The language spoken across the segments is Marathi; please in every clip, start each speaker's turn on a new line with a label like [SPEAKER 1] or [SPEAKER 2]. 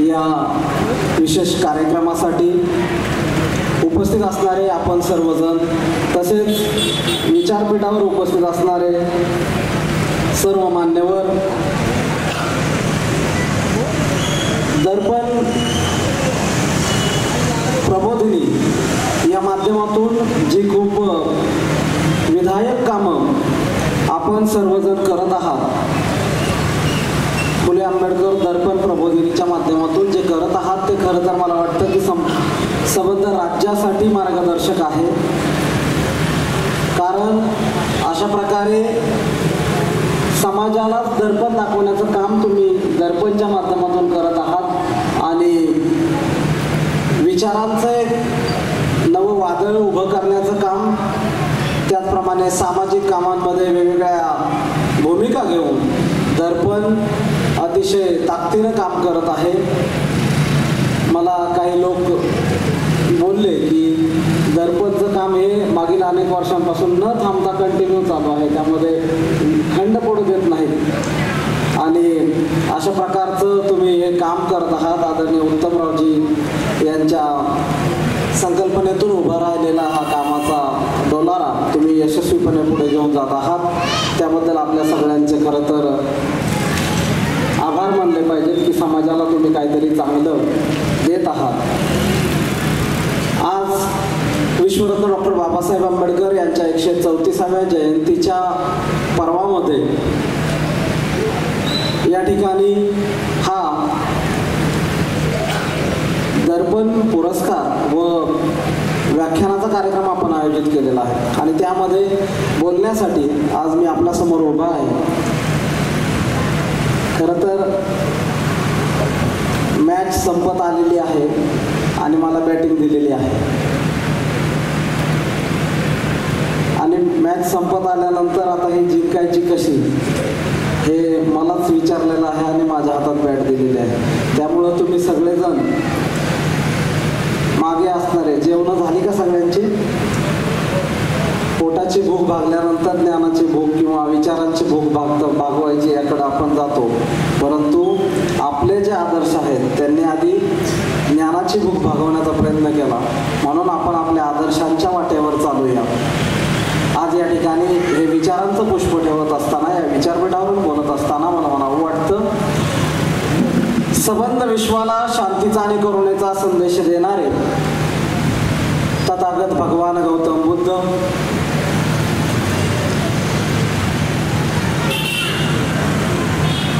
[SPEAKER 1] या विशेष कार्यक्रमासाठी उपस्थित असणारे आपण सर्वजण, तसेच विचारपीठावर उपस्थित असणारे सर्व मान्यवर, दर्पण प्रबोधिनी या माध्यमातून जी खूप विधायक कामं आपण सर्वजण करत आहात, फुले आंबेडकर दर्पण प्रबोधिनीच्या माध्यमातून जे करत आहात ते खरं तर मला वाटतं की संबंध राज्यासाठी मार्गदर्शक आहे. कारण अशा प्रकारे समाजाला दर्पण दाखवण्याचं काम तुम्ही दर्पणच्या माध्यमातून करत आहात आणि विचारांचं एक नवं वादळ उभं करण्याचं काम, त्याचप्रमाणे सामाजिक कामांमध्ये वेगवेगळ्या भूमिका घेऊन दर्पण अतिशय ताकदीनं काम करत आहे. मला काही लोक बोलले की दर्पणचं काम हे मागील अनेक वर्षांपासून न थांबता कंटिन्यू चालू आहे, त्यामध्ये खंड पडू देत नाहीत आणि अशा प्रकारचं तुम्ही हे काम करत आहात. आदरणीय उत्तमरावजी यांच्या संकल्पनेतून उभा राहिलेला हा कामाचा डोलारा तुम्ही यशस्वीपणे पुढे घेऊन जात आहात. त्याबद्दल आपल्या सगळ्यांचे खरं तर आभार मानले पाहिजेत की समाजाला तुम्ही काहीतरी चांगलं देत आहात. आज विश्वरत्न डॉक्टर बाबासाहेब आंबेडकर यांच्या 134व्या जयंतीच्या पर्वामध्ये या ठिकाणी हा दर्पण पुरस्कार व व्याख्यानाचा कार्यक्रम आपण आयोजित केलेला आहे आणि त्यामध्ये बोलण्यासाठी आज मी आपल्यासमोर उभा आहे. खरं तर मॅच संपत आलेली आहे आणि मला बॅटिंग दिलेली आहे आणि मॅच संपत आल्यानंतर आता ही जिंकायची कशी हे मलाच विचारलेलं आहे आणि माझ्या हातात बॅट दिलेली आहे. त्यामुळं तुम्ही सगळेजण मागे असणारे, जेवणं झाली का सगळ्यांची? पोटाची भूक भागल्यानंतर ज्ञानाची भूक किंवा विचारांची भूक भागवायची याकडे आपण जातो, परंतु आपले जे आदर्श आहेत त्यांनी आधी ज्ञानाची भूक भागवण्याचा प्रयत्न केला, म्हणून आपण आपल्या आदर्शांच्या वाटेवर चालूया. आज या ठिकाणी हे विचारांचं पुष्प ठेवत असताना, या विचारपीठावरून बोलत असताना मला म्हणावं वाटतं, संबंध विश्वाला शांतीचा आणि करुणेचा संदेश देणारे तथागत भगवान गौतम बुद्ध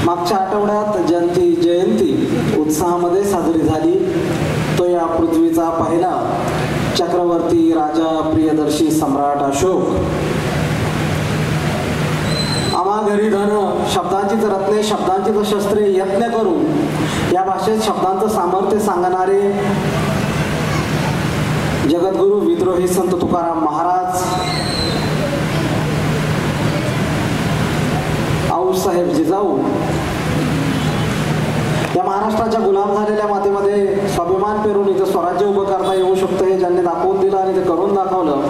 [SPEAKER 1] मागच्या आठवड्यात जयंती उत्साहामध्ये साजरी झाली. तो या पृथ्वीचा पहिला चक्रवर्ती राजा प्रियदर्शी सम्राट अशोक. आम्हा घरी धन, शब्दांचीच रत्ने, शब्दांचीच शस्त्रे यत्न करून या भाषेत शब्दांचं सामर्थ्य सांगणारे जगद्गुरु विद्रोही संत तुकाराम महाराज, आऊसाहेब जिजाऊ या महाराष्ट्राच्या गुलाम झालेल्या मातेमध्ये स्वाभिमान पेरून इथं स्वराज्य उभं करता येऊ शकतं हे ज्यांनी दाखवून दिलं आणि ते करून दाखवलं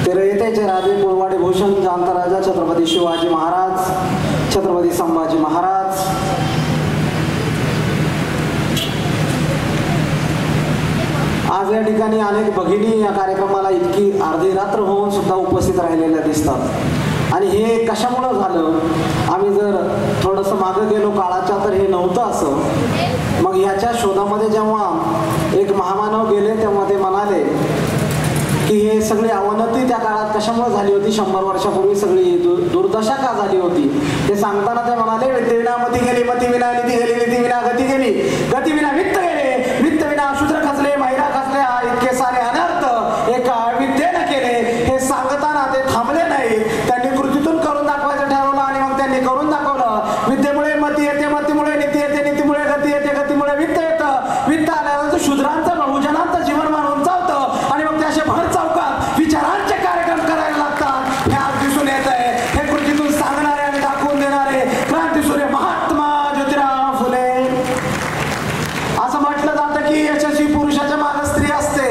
[SPEAKER 1] ते रयतेचे राजे कुळवाडी भूषण जांताराजा छत्रपती शिवाजी महाराज, छत्रपती संभाजी महाराज. आज या ठिकाणी अनेक भगिनी या कार्यक्रमाला इतकी अर्धी रात्र होऊन सुद्धा उपस्थित राहिलेल्या दिसतात आणि हे कशामुळं झालं? आम्ही जर थोडंसं मागं गेलो काळाच्या तर हे नव्हतं असं. मग याच्या शोधामध्ये जेव्हा एक महामानव गेले तेव्हा ते म्हणाले की हे सगळी अवनती त्या काळात कशामुळे झाली होती, 100 वर्षापूर्वी सगळी दुर्दशा का झाली होती हे सांगताना ते म्हणाले, विद्येविना मती गेली, मतीविना नीती गेली, नीतीविना गती गेली, गतीविना वित्त गेले, वित्तविना शूद्र खचले, महिला खचल्या, इतके सारे अनर्थ एका विद्येनं केले. हे सांगताना ते थांबले नाही, त्यांनी कृतीतून करून दाखवायचं ठरवलं आणि मग त्यांनी करून दाखवलं. विद्येमुळे मती येते, मतीमुळे नीती येते, नीतीमुळे गती येते, गतीमुळे वित्त येतं, वित्त आल्यानंतर शूद्रांचं बहुजनांचं जीवनमान उंचावतं आणि मग त्याचे भर चौकात विचारांचे कार्यक्रम करायला लागतात. हे आज दिसून येत आहे. हे कृतीतून सांगणारे आणि दाखवून देणारे क्रांतीसूर्य महात्मा ज्योतिराव फुले. असं म्हटलं जातं की यशस्वी पुरुषाच्या मागे स्त्री असते.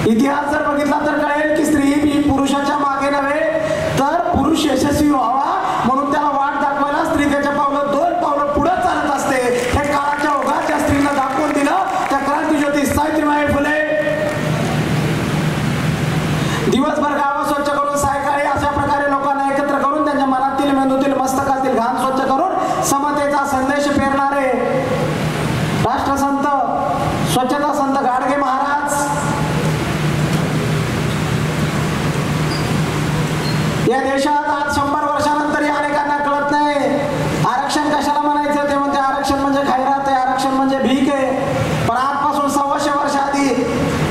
[SPEAKER 1] इतिहास जर बघितला तर कळेल की स्त्री ही पुरुषाच्या मागे नव्हे तर पुरुष यशस्वी व्हावा म्हणून त्याला वाट दाखवायला स्त्री त्याच्या पावलं 2 पावलं पुढे चालत असते. हे काळाच्या ओघात आरक्षण म्हणजे भीक आहे, पण आजपासून 125 वर्ष आधी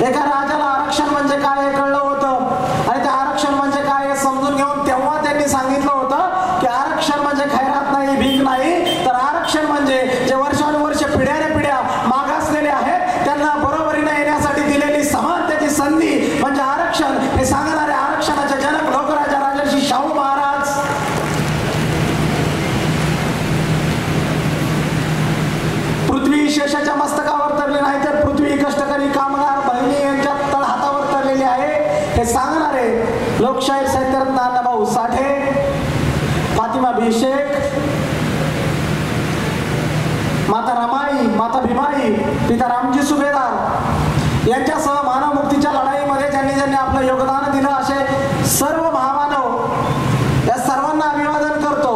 [SPEAKER 1] एका राजाला आरक्षण म्हणजे काय हे कळलं होतं आणि ते आरक्षण म्हणजे काय हे समजून घेऊन तेव्हा त्यांनी सांगितलं होतं की आरक्षण म्हणजे खैरात नाही, भीक नाही, तर आरक्षण म्हणजे जे वर्षानुवर्ष पिढ्या मागासलेले आहेत त्यांना बरोबरीने येण्यासाठी दिलेली समानतेची संधी म्हणजे आरक्षण हे सांगणारे आरक्षणाचे जनक लोकराजा राजर्षी शाहू महाराज. पृथ्वी शेषाच्या मस्तकावर तरली नाही तर पृथ्वी कष्टकरी कामगार बहिणी यांच्या तळहातावर तरलेली आहे हे सांगणारे लोकशाहीर साहित्यरत्न अण्णाभाऊ साठे, फातिमा बी शेख, माता रमाई, माता भीमाई, पिता रामजी सुभेदार यांच्यासह मानव मुक्तीच्या लढाईमध्ये ज्यांनी आपलं योगदान दिलं असे सर्व महामानव या सर्वांना अभिवादन करतो.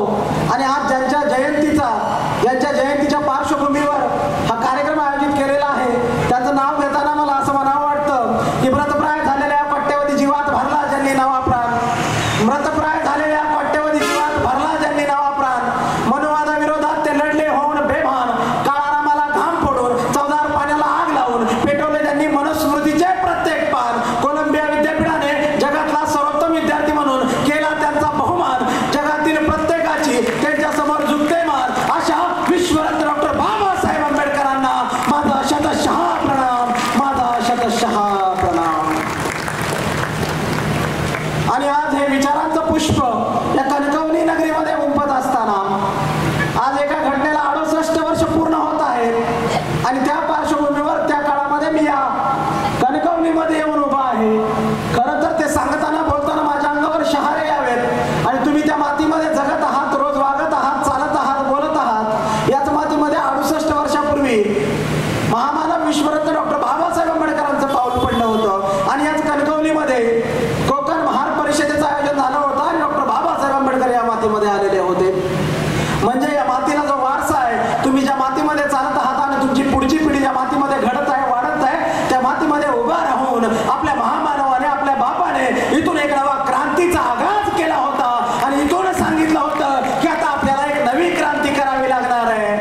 [SPEAKER 1] आणि आज यांच्या जयंतीच्या पार्श्वभूमीवर हा कार्यक्रम आयोजित केलेला आहे. त्याचं नाव घेताना मला असं म्हणावं वाटतं की व्रतप्राय झालेल्या कोट्यवधी जीवात भरला ज्यांनी नवा प्राण, मृतप्राय झालेल्या कोट्यवधी जीवात भरला ज्यांनी नवा प्राण, मनुवादाविरोधात ते लढले होऊन बेभान, काळारामाला घाम फोडून चवदार पाण्याला आग लावून पेटवले ज्यांनी मनुस्मृतीचे प्रत्येक पान, कोलंबिया विद्यापीठाने जगातला सर्वोत्तम विद्यार्थी म्हणून केला त्यांचा बहुमान, जगातील प्रत्येकाची त्यांच्या समोर झुकते मान, अशा विश्वरत्न डॉक्टर बाबासाहेब आंबेडकरांना माझा शतशः प्रणाम, माझा शतशः प्रणाम. आणि आज हे विचारांचं पुष्प या कणकवली नगरीमध्ये उमटत असताना आज एका घटनेला 68 वर्ष पूर्ण होत आहेत आणि त्या पार्श्वभूमीवर त्या काळामध्ये मी या कणकवलीमध्ये येऊन उभा आहे. खरं तर ते सांगताना बोलताना माझ्या अंगावर शहारे यावेत आणि तुम्ही त्या मातीमध्ये जगत आहात, रोज वागत आहात, चालत आहात, बोलत आहात. याच मातीमध्ये 68 वर्षापूर्वी महामानव विश्वरत्न डॉक्टर बाबासाहेब आंबेडकरांचं पाऊल पडलं होतं आणि याच कणकवलीमध्ये कोकण महार परिषदेचं आयोजन झालं होतं आणि डॉक्टर बाबासाहेब आंबेडकर या मातीमध्ये आलेले होते. म्हणजे या मातीला जो वारसा आहे, तुम्ही ज्या मातीमध्ये चालत आहात आणि तुमची पुढची पिढी ज्या मातीमध्ये घडत आहे, वाढत आहे, त्या मातीमध्ये उभा राहून आपल्या महामानवाने, आपल्या बापाने इथून एक नवा क्रांतीचा आगाज केला होता आणि इथून सांगितलं होतं की आता आपल्याला एक नवी क्रांती करावी लागणार आहे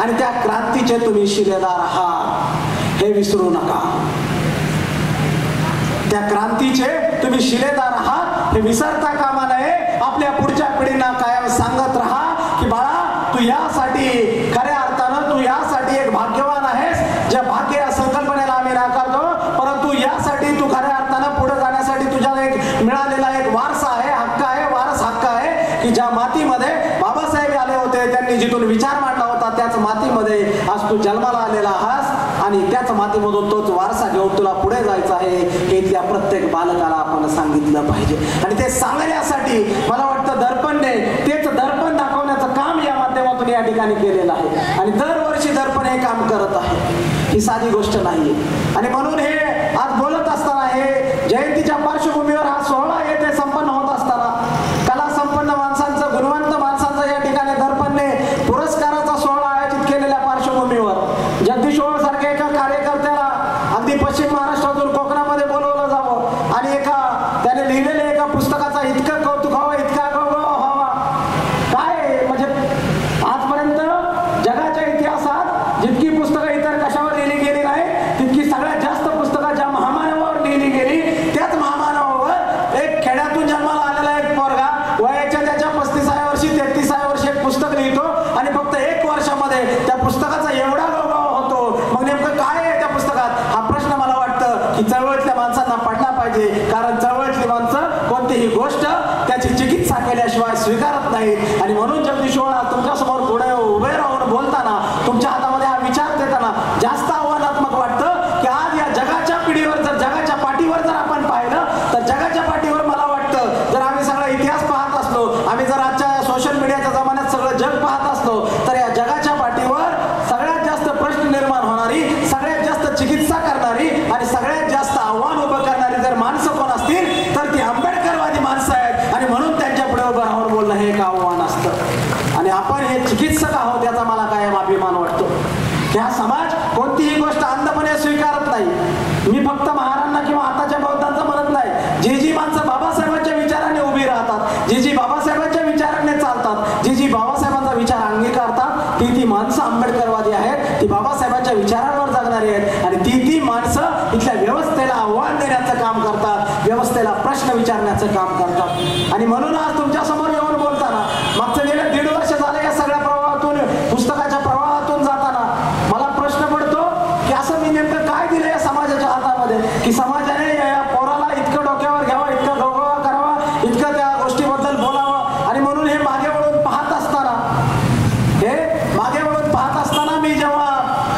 [SPEAKER 1] आणि त्या क्रांतीचे तुम्ही शिलेदार आहात हे विसरू नका. त्या क्रांतीचे तुम्ही शिलेदार आहात हे विसरता कामा नये. आपल्या पुढच्या पिढींना कायम सांगत राहा की बाळा, तू यासाठी खऱ्या अर्थानं तू यासाठी एक भाग्यवान आहेस. ज्या भाग्य या संकल्पनेला आम्ही नाकारतो, परंतु यासाठी तू खऱ्या अर्थानं पुढे जाण्यासाठी तुझ्याला एक मिळालेला एक वारसा आहे, हक्क आहे, वारस हक्क आहे की ज्या मातीमध्ये बाबासाहेब आले होते, त्यांनी जिथून विचार मांडला होता त्याच मातीमध्ये आज तू जन्माला आलेला आहास आणि त्याच मातीमधून तोच वारसा घेऊन तुला पुढे जायचं आहे हे इथल्या प्रत्येक बालकाला आपण सांगितलं पाहिजे. आणि ते सांगण्यासाठी मला वाटतं दर्पणने तेच दर्पण दाखवण्याचं काम या माध्यमातून या ठिकाणी केलेलं आहे आणि दरवर्षी दर्पण हे काम करत आहे. ही साधी गोष्ट नाहीये आणि म्हणून हे आज बोलत असताना हे जयंतीच्या पार्श्वभूमीवर हा सोहळा येथे संपन्न होत असताना कला संपन्न माणसांचं, गुणवंत माणसांचं या ठिकाणी दर्पणने पुरस्काराचा सोहळा आयोजित केलेल्या पार्श्वभूमीवर जगदीश ओळ सारख्या एका कार्यकर्त्याला अगदी पश्चिम महाराष्ट्रातून कोकणामध्ये बोलवलं जावं आणि त्याने लिहिलेल्या एका पुस्तकाचा इतकं कौतुक व्हावं, इतका गौरव व्हावा. काय म्हणजे आजपर्यंत जगाच्या इतिहासात जितकी पुस्तकं इतर कशावर लिहिली गेली नाही तितकी सगळ्यात जास्त पुस्तकं ज्या महामानवावर लिहिली गेली त्याच महामानवावर एक खेड्यातून जन्माला आलेला एक पोरगा वयाच्या त्याच्या 35व्या वर्षी 33व्या वर्षी एक पुस्तक लिहितो आणि फक्त 1 वर्षामध्ये त्या पुस्तकाचा एवढा गौरव होतो. मग नेमकं काय आहे त्या पुस्तकात हा प्रश्न मला वाटतं की चळवळीतल्या माणसांना पडला पाहिजे. कारण चळवळीतली माणसं कोणतीही गोष्ट त्याची चिकित्सा केल्याशिवाय स्वीकारत नाहीत आणि म्हणून जगदीश ओळा तुमच्यासमोर पुढे उभे राहून बोलताना तुमच्या हातामध्ये हा विचार देताना जास्त आव्हानात्मक वाटतं की आज या जगाच्या पिढीवर जगाच्या पाठीवर जर आपण पाहिलं तर जगाच्या पाठीवर मला वाटतं जर आम्ही सगळा इतिहास पाहत असलो, आम्ही जर आजच्या सोशल मीडियाच्या जमान्यात सगळं जग पाहत असलो तर या जगाच्या पाठीवर सगळ्यात जास्त प्रश्न निर्माण होणारी, सगळ्यात जास्त चिकित्सा करणारी आणि सगळ्यात जास्त आव्हान उभं करणारी जर माणसं कोण असतील तर ती आंबेडकरवादी माणसं आहेत आणि म्हणून त्यांच्या पुढे उभं राहून बोलणं हे एक आव्हान असतं. आणि आपण हे चिकित्सक आहोत याचा मला कायम अभिमान वाटतो. हा समाज कोणतीही गोष्ट अंधपणे स्वीकारत नाही. मी फक्त महाराजांना किंवा आताच्या बौद्धांचं म्हणत नाही. जी माणसं बाबासाहेबांच्या विचाराने उभी राहतात, जी बाबासाहेबांच्या विचाराने चालतात, जी बाबासाहेबांचा विचार अंगीकारतात ती माणसं आंबेडकरवादी आहेत. ती बाबासाहेबांच्या विचारांवर जगणारी आहेत आणि ती माणसं इथल्या व्यवस्थेला आव्हान देण्याचं काम करतात, व्यवस्थेला प्रश्न विचारण्याचं काम करतात. आणि म्हणून आज तुमच्या समोर येऊन बोलताना मागचं गेले 1.5 वर्ष झाले या सगळ्या प्रवाहातून, पुस्तकाच्या प्रवाहातून जाताना मला प्रश्न पडतो की असं मी नेमकं काय दिलं या समाजाच्या हातामध्ये की समाजाने या पोराला इतकं डोक्यावर घ्यावं, इतकं गौरव करावा, इतकं त्या गोष्टीबद्दल बोलावं. आणि म्हणून हे मागे वळून पाहत असताना मी जेव्हा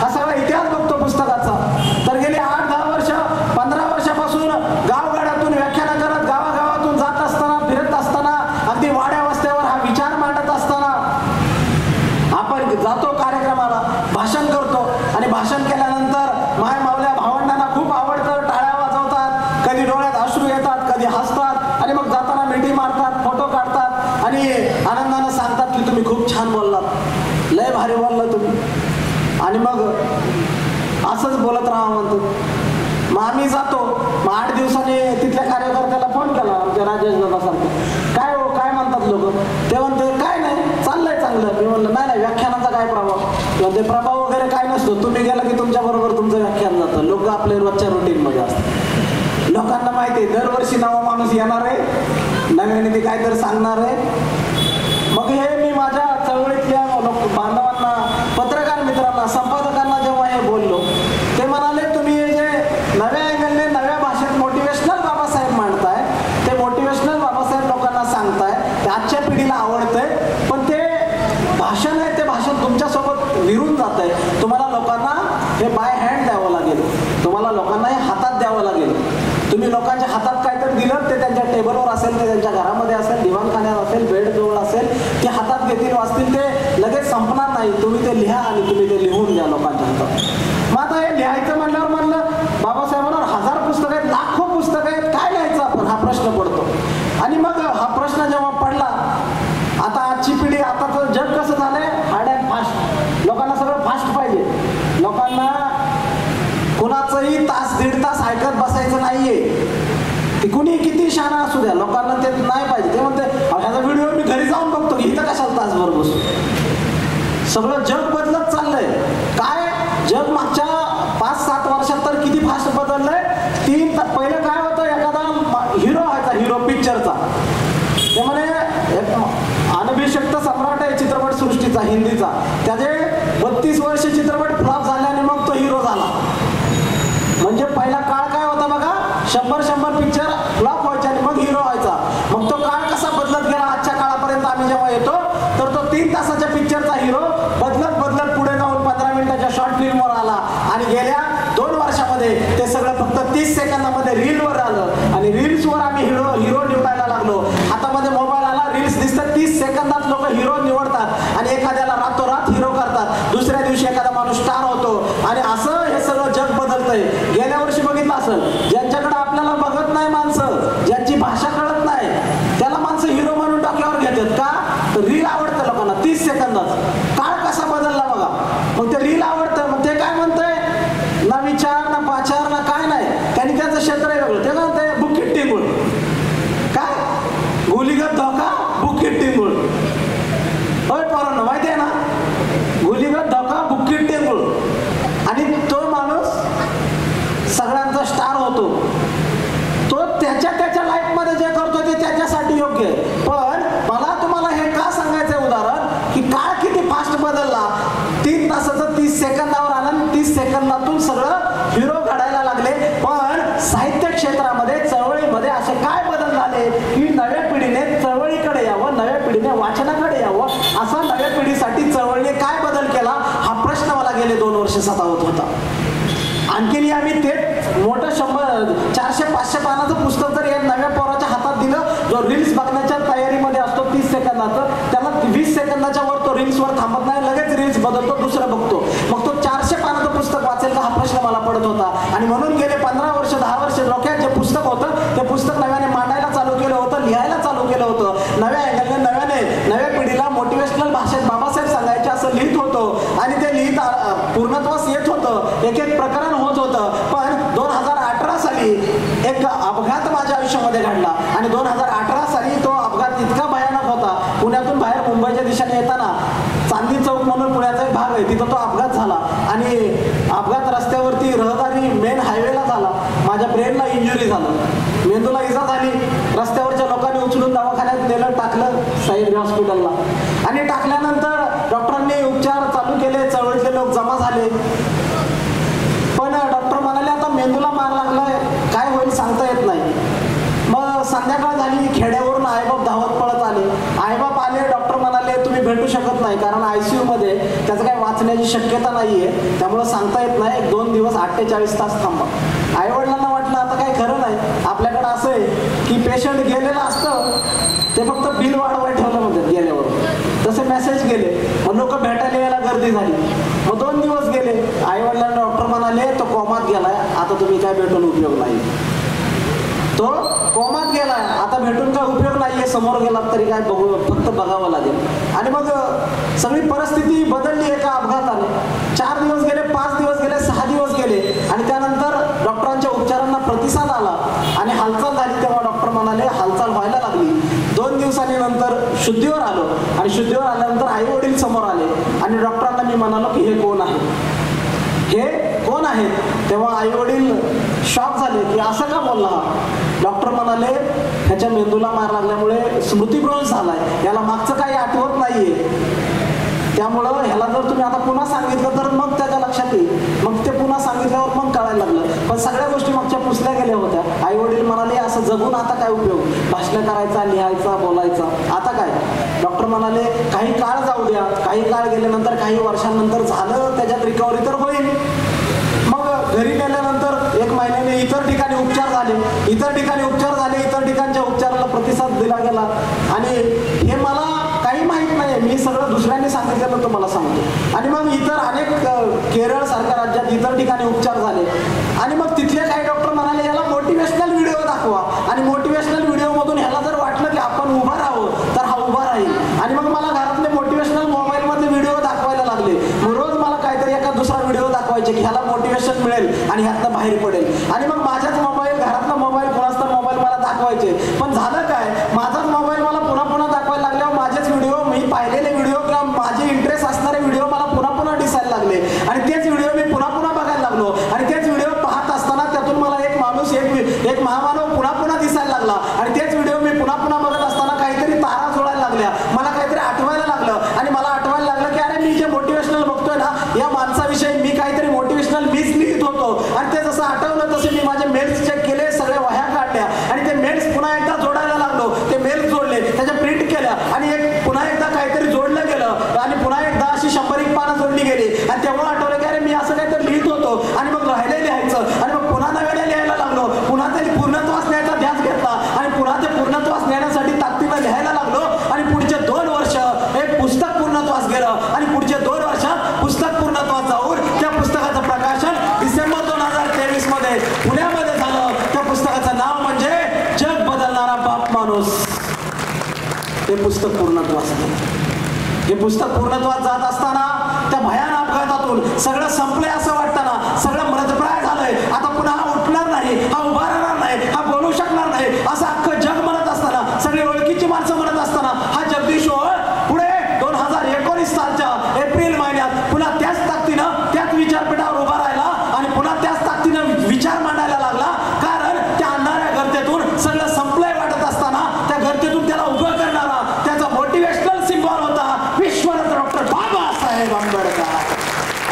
[SPEAKER 1] हा सगळा इतिहास बघतो पुस्तकाचा, तर गेली 8-10 वर्ष 15 वर्षापासून गावगाड्यातून व्याख्यानं करत, गावागावातून जात असताना, फिरत असताना, अगदी वाड्या वस्त्यावर हा विचार मांडत असताना आपण जातो कार्यक्रमाला, भाषण करतो आणि भाषण केल्यानंतर माय मावल्या भावंडांना खूप आवडतं, टाळ्या वाजवतात, कधी डोळ्यात अश्रू येतात, कधी हसतात आणि मग जाताना मिठी मारतात, फोटो काढतात आणि आनंदानं सांगतात की तुम्ही खूप छान बोललात, लय भारी बोलला तुम्ही. आणि मग असंच बोलत राहा म्हणतो. मग आम्ही जातो, मग 8 दिवसांनी तिथल्या कार्यकर्त्याला फोन केला, आमच्या राजेश दादासारखं, काय हो काय म्हणतात लोक? ते म्हणते काय नाही, चाललंय चांगलं. मी म्हणलं नाही व्याख्यानाचा काय प्रभाव? ते प्रभाव वगैरे काय नसतो, तुम्ही गेला की तुमच्या बरोबर तुमचं व्याख्यान जातं. लोक आपल्या रोजच्या रुटीनमध्ये असतात. लोकांना माहिती आहे दरवर्षी नवा माणूस येणार आहे, नव्याने ते काहीतरी सांगणार आहे. मग हे मी माझ्या चळवळीतल्या बांधवांना, पत्रकार मित्रांना, संपादकांना जेव्हा हे बोललो, ते म्हणाले तुम्ही जे नव्या अँगलने नव्या भाषेत मोटिवेशनल बाबासाहेब मांडताय, ते मोटिवेशनल बाबासाहेब लोकांना सांगताय, ते आजच्या पिढीला आवडतंय, पण ते भाषण आहे, ते भाषण तुमच्यासोबत विरून जात आहे. तुम्हाला लोकांना हे बाय हँड द्यावं लागेल, तुम्हाला लोकांना हे हातात द्यावं लागेल. तुम्ही लोकांच्या हातात काहीतरी दिलं, ते त्यांच्या टेबलवर असेल, ते त्यांच्या घरामध्ये असेल, दिवाणखान्यात असेल, बेडजवळ असेल, ते हातात घेतील, वाचतील, ते लगेच संपणार नाही. तुम्ही ते लिहा आणि तुम्ही ते लिहून द्या लोकांच्या हातात. मग आता हे लिहायचं म्हणल्यावर म्हणलं बाबासाहेबांवर 1000 पुस्तकं आहेत, लाखो पुस्तकं आहेत, काय लिहायचं आपण, हा प्रश्न पडतो. आणि मग हा प्रश्न जेव्हा पडला, आता आजची पिढी, आताचं जग कसं झालंय, हार्ड अँड फास्ट, लोकांना सगळं फास्ट पाहिजे. लोकांना कुणाचंही 1.5 तास ऐकत बसायचं नाहीये. ती कुणी किती शहाणा असू द्या, लोकांना ते नाही पाहिजे. ते म्हणते ह्याचा व्हिडिओ मी घरी जाऊन बघतो की इथं कशाला तासभर बसू. सगळं जग बदलत चाललंय. काय जग मागच्या 5-7 वर्षात तर किती फास्ट बदललंय. पहिलं काय होतं, एखादा हिरो व्हायचा, हिरो पिक्चरचा, ते म्हणे अनभिषक्त सम्राट आहे चित्रपटसृष्टीचा, हिंदीचा, त्याचे 32 वर्ष चित्रपट फ्लॉप झाले आणि मग तो हिरो झाला. म्हणजे पहिला काळ काय होता बघा, 100 पिक्चर फ्लॉप व्हायचे आणि मग हिरो व्हायचा. मग तो काळ कसा बदलत गेला आजच्या काळापर्यंत आम्ही जेव्हा येतो, तर तो 3 तासाच्या पिक्चरचा हिरो बदलत पुढे जाऊन 15 मिनिटाच्या शॉर्ट फिल्मवर आला आणि गेल्या 2 वर्षामध्ये ते सगळं फक्त 30 सेकंदामध्ये रीलवर आलं आणि रील्सवर आम्ही हिरो निवडायला लागलो. हातामध्ये मोबाईल आला, रील्स दिसतात, 30 सेकंदात लोक हिरो निवडतात आणि एखाद्याला रातोरात हिरो करतात. दुसऱ्या दिवशी एखादा माणूस स्टार होतो आणि असं हे सगळं जग बदलतंय. गेल्या वर्षी बघितलं असेल, ज्यांच्याकडे आपल्याला बघत नाही माणसं, ज्यांची भाषा कळत नाही, त्याला माणसं हिरो म्हणून डोक्यावर घेतात. का? तर रील आवडतं लोकांना 30 सेकंदात. काळ कसा बदलला बघा. मग ते रील आवडतं, मग ते काय म्हणतंय, ना विचार ना पाचार ना काय नाही, त्यांनी त्याचं क्षेत्र आहे वेगळं. ते काय म्हणतंय, बुकीट टिंगुळ. काय गुलीगत धोका, बुकीट टिंगुळ. होय पोरांनो, माहिती आहे ना, गुलीगत धोका, बुकीट टिंगुळ. आणि तो माणूस सगळ्यांचा स्टार होतो. तो त्याच्या लाईफमध्ये जे करतो ते त्याच्यासाठी योग्य आहे. पण मला तुम्हाला हे का सांगायचं उदाहरण, की काळ किती फास्ट बदलला. 3 तासाचं 30 सेकंदावर आलं आणि 30 सेकंदातून सगळं हिरो घडायला लागले. पण साहित्य क्षेत्रामध्ये, चळवळीमध्ये असे काय बदल झाले की नव्या पिढीने चळवळीकडे यावं, नव्या पिढीने वाचनाकडे यावं, असा नव्या पिढीसाठी चळवळीने काय बदल केला, हा प्रश्न मला गेले 2 वर्ष सतावत होता. आणखीन आम्ही ते मोठं 400-500 पानाचं पुस्तक जर या नव्या पोराच्या हातात दिलं, जो रील्स बघण्याच्या तयारीमध्ये असतो 30 सेकंदाचं, त्याला 20 सेकंदाच्या वर तो रील्सवर थांबत नाही, लगेच रील्स बदलतो, दुसरं बघतो. मग तो 400 पानाचं पुस्तक वाचेल का, हा प्रश्न मला पडत होता. आणि म्हणून गेले 15 वर्ष 10 वर्ष डोक्यात जे पुस्तक होतं, ते पुस्तक नव्याने मांडायला चालू केलं होतं, लिहायला चालू केलं होतं. नव्या अँगलने नव्या पिढीला मोटिवेशनल भाषेत बाबासाहेब सांगायचे असं लिहित होतो आणि ते लिहित पूर्णत्वास येत होतं. एक प्रकरण होत होतं. पण 2018 साली एक अपघात माझ्या आयुष्यामध्ये घडला आणि 2018 साली तो अपघात इतका भयानक होता. पुण्यातून बाहेर मुंबईच्या दिशेने येताना चांदी चौक म्हणून पुण्याचा एक भाग आहे, तिथं तो अपघात झाला आणि अपघात रस्त्यावरती रहदारी मेन हायवेला झाला. माझ्या ब्रेनला इंजुरी झालं, मेंदूला इजा झाली. रस्त्यावरच्या लोकांनी उचलून दवाखान्यात नेलं, टाकलं साईड हॉस्पिटलला. आणि टाकल्यानंतर डॉक्टरांनी उपचार चालू केले, चळवळीतले लोक जमा झाले. पण डॉक्टर म्हणाले आता मेंदूला मार लागलाय, काय होईल सांगता येत नाही. मग संध्याकाळ झाली, खेड्यावरून आईबाप धावत पळत आले. आईबाप आले, डॉक्टर म्हणाले तुम्ही भेटू शकत नाही कारण ICU मध्ये त्याचं काही वाचण्याची शक्यता नाहीये, त्यामुळे सांगता येत नाही. 2 दिवस 48 तास थांबा. आई वडिलांना वाटलं आता काही खरं नाही. आपल्याकडे असं आहे की पेशंट गेलेलं असतं, ते फक्त बिल वाढवाय ठेवलं म्हणतात गेल्यावर. तसे मेसेज गेले, मग लोक भेटायला यायला गर्दी झाली. मग 2 दिवस गेले. आई वडिलांना डॉक्टर म्हणाले तो कोमात गेलाय, आता तुम्ही काय भेटून उपयोग नाही. तो कोमात गेलाय, आता भेटून काय उपयोग नाहीये, समोर गेलात तरी काय बघू, फक्त बघावं लागेल. आणि मग सगळी परिस्थिती बदलली एका अपघाताने. 4 दिवस गेले, 5 दिवस गेले, 6 दिवस गेले आणि त्यानंतर डॉक्टरांच्या उपचारांना प्रतिसाद आला आणि हालचाल झाली. तेव्हा डॉक्टर म्हणाले हालचाल व्हायला लागली. 2 दिवसांनी नंतर शुद्धीवर आलो आणि शुद्धीवर आल्यानंतर आई वडील समोर आले आणि डॉक्टरांना मी म्हणालो की हे कोण आहे, हे कोण आहेत. तेव्हा आई वडील शॉक झाले की असं का बोलला हा. डॉक्टर म्हणाले ह्याच्या मेंदूला मार लागल्यामुळे स्मृतिभ्रंश झालाय, याला मागचं काही आठवत नाहीये, त्यामुळं ह्याला जर तुम्ही आता पुन्हा सांगितलं तर मग त्याच्या लक्षात येईल. मग ते पुन्हा सांगितल्यावर मग कळायला लागलं. पण सगळ्या गोष्टी मागच्या पुसल्या गेल्या होत्या. आई वडील म्हणाले असं जगून आता काय उपयोग, भाषण करायचा, लिहायचा, बोलायचा, आता काय. डॉक्टर म्हणाले काही काळ जाऊ द्या, काही काळ गेल्यानंतर काही वर्षांनंतर झालं त्याच्यात रिकव्हरी तर होईल. मग घरी गेल्यानंतर 1 महिन्याने इतर ठिकाणी उपचार झाले, इतर ठिकाणी इतरांच्या उपचाराला प्रतिसाद दिला गेला. आणि हे मला काही माहित नाही, मी सगळं दुसऱ्यांनी सांगितलेलं तुम्हाला सांगतो. आणि मग इतर अनेक केरळ सारख्या राज्यात इतर ठिकाणी उपचार झाले. आणि मग तिथले काही डॉक्टर म्हणाले याला मोटिवेशनल व्हिडिओ दाखवा. आणि मोटिवेशनल व्हिडिओ मधून ह्याला जर वाटलं की आपण उभा राहावं तर हा उभा राहील. आणि मग मला घरातले मोटिवेशनल मोबाईल मधले व्हिडिओ दाखवायला लागले. मग रोज मला काहीतरी एका दुसरा व्हिडिओ दाखवायचे की ह्याला मोटिवेशन मिळेल आणि ह्यातनं बाहेर पडेल. आणि मग माझ्याच मोबाईल, घरातला मोबाईल, कोणाचा मोबाईल मला दाखवायचे. पण झालं काय, माझाच मोबाईल मला पुन्हा पुन्हा दाखवायला लागल्यावर माझेच व्हिडिओ, मी पाहिलेले व्हिडिओ किंवा माझे इंटरेस्ट असणारे व्हिडिओ मला पुन्हा पुन्हा दिसायला लागले. आणि तेच व्हिडिओ मी पुन्हा पुन्हा बघायला लागलो. आणि तेच व्हिडिओ पाहत असताना त्यातून मला एक माणूस, एक महामानव पुन्हा पुन्हा दिसायला लागला. आणि तेच व्हिडिओ मी पुन्हा पुन्हा बघत असताना काहीतरी तारा जोडायला लागल्या, मला काहीतरी आठवायला लागलं. आणि मला आठवायला लागलं की अरे मी जे मोटिवेशनल बघतोय ना, या माणसाविषयी मी काहीतरी मोटिवेशनल मीच लिहित होतो. आणि ते जसं आठवलं तसे मी माझे मेल्स चेक केले, सगळ्या वह्या काढल्या आणि ते मेल्स पुन्हा एकदा जोडायला लागलो. ते मेल्स जोडले, त्याच्या प्रिंट केल्या आणि पुन्हा एकदा काहीतरी जोडलं गेलं आणि पुन्हा एकदा अशी 100 पानं जोडली गेली. आणि तेव्हा आठवलं की अरे मी असं काहीतरी लिहित होतो. आणि मग राहिले लिहायचं आणि मग पुन्हा नव्याने लिहायला लागलो. पुन्हा ते पूर्णत्वास न्यायचा ध्यास घेतला आणि पुन्हा ते पूर्णत्वास नेण्यासाठी ताकदीनं लिहायला लागलो. आणि पुढचे 2 वर्ष एक पुस्तक पूर्णत्वास गेलं. आणि पुढचे 2 वर्षात पुस्तक पूर्णत्वास जाऊन त्या पुस्तकाचं प्रकाशन डिसेंबर 2023 मध्ये पुण्यामध्ये झालं. त्या पुस्तकाचं नाव म्हणजे जग बदलणारा बाप माणूस. हे पुस्तक पूर्णत्वास गेलं. हे पुस्तक पूर्णत्वास जात असताना त्या भयान अपघातातून सगळं संपलंय असं वाटताना, सगळं मृतप्राय झालंय, आता पुन्हा हा उठणार नाही, हा उभा राहणार नाही, हा बोलू शकणार नाही असं अख्खं जग म्हणत असताना, सगळी ओळखीची माणसं म्हणत असताना, हा जगदीश पुढे 2019 सालच्या एप्रिल महिन्यात पुन्हा त्याच ताकदीनं त्याच विचारपीठावर उभा राहिला आणि पुन्हा त्याच ताकदीनं विचार मांडायला लागला. कारण त्या अंधाऱ्या गर्तेतून सगळं संपलंय वाटत असताना त्या गर्तेतून त्याला उभं करणारा त्याचा मोटिवेशनल सिम्बॉल होता विश्वरत्न डॉक्टर बाबासाहेब आंबेडकर.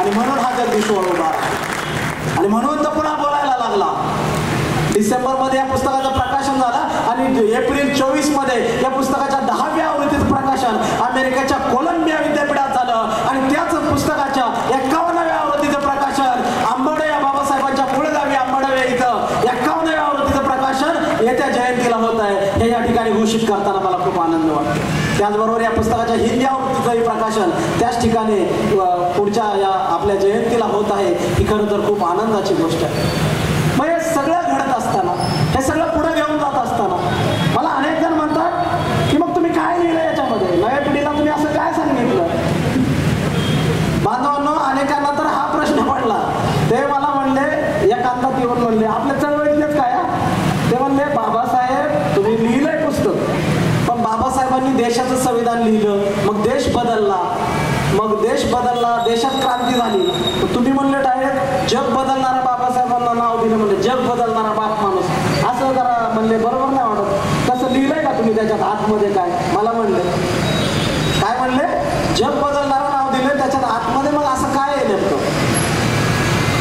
[SPEAKER 1] आणि म्हणून हा जगदीश उभा राहिला आणि म्हणून तो पुन्हा बोलायला लागला. डिसेंबर मध्ये या पुस्तकाचं प्रकाशन झालं आणि एप्रिल 24 मध्ये या पुस्तकाच्या 10व्या आवृत्तीचं प्रकाशन अमेरिकेच्या कोलंबिया विद्यापीठात झालं. आणि त्याच पुस्तकाच्या 51व्या आवृत्तीचं प्रकाशन आंबडे या बाबासाहेबांच्या मूळगावी आंबडवे इथं 51व्या आवृत्तीचं प्रकाशन येत्या जयंतीला होत आहे. हे या ठिकाणी घोषित करताना मला खूप आनंद वाटतो. त्याचबरोबर या पुस्तकाच्या हिंदी आवृत्तीचंही प्रकाशन त्याच ठिकाणी पुढच्या या आपल्या जयंतीला होत आहे. ही खरं तर खूप आनंदाची गोष्ट आहे. मग हे सगळं घडत असताना, हे सगळं पुढे घेऊन जात असताना मला अनेक जण म्हणतात की मग तुम्ही काय लिहिलं याच्यामध्ये, नव्या पिढीला तुम्ही असं काय सांगितलं. बांधवांनो, अनेकांना तर हा प्रश्न पडला. ते मला म्हणले, एकांतात येऊन म्हणले आपल्या चळवळीतलेच काय, ते म्हणले बाबासाहेब तुम्ही लिहिलंय पुस्तक, पण बाबासाहेबांनी देशाचं संविधान लिहिलं, मग देश बदलला, देशात क्रांती झाली, तुम्ही जग बदलणारा बाबासाहेबांना नाव दिलं म्हणजे जग बदलणारा बाप माणूस असं जरा म्हणले बरोबर नाही वाटत. तसं लिहिलंय का तुम्ही त्याच्यात आतमध्ये काय? मला म्हणले काय म्हणले? जग बदलणारं नाव दिले त्याच्यात आतमध्ये मग असं काय आहे नेमकं?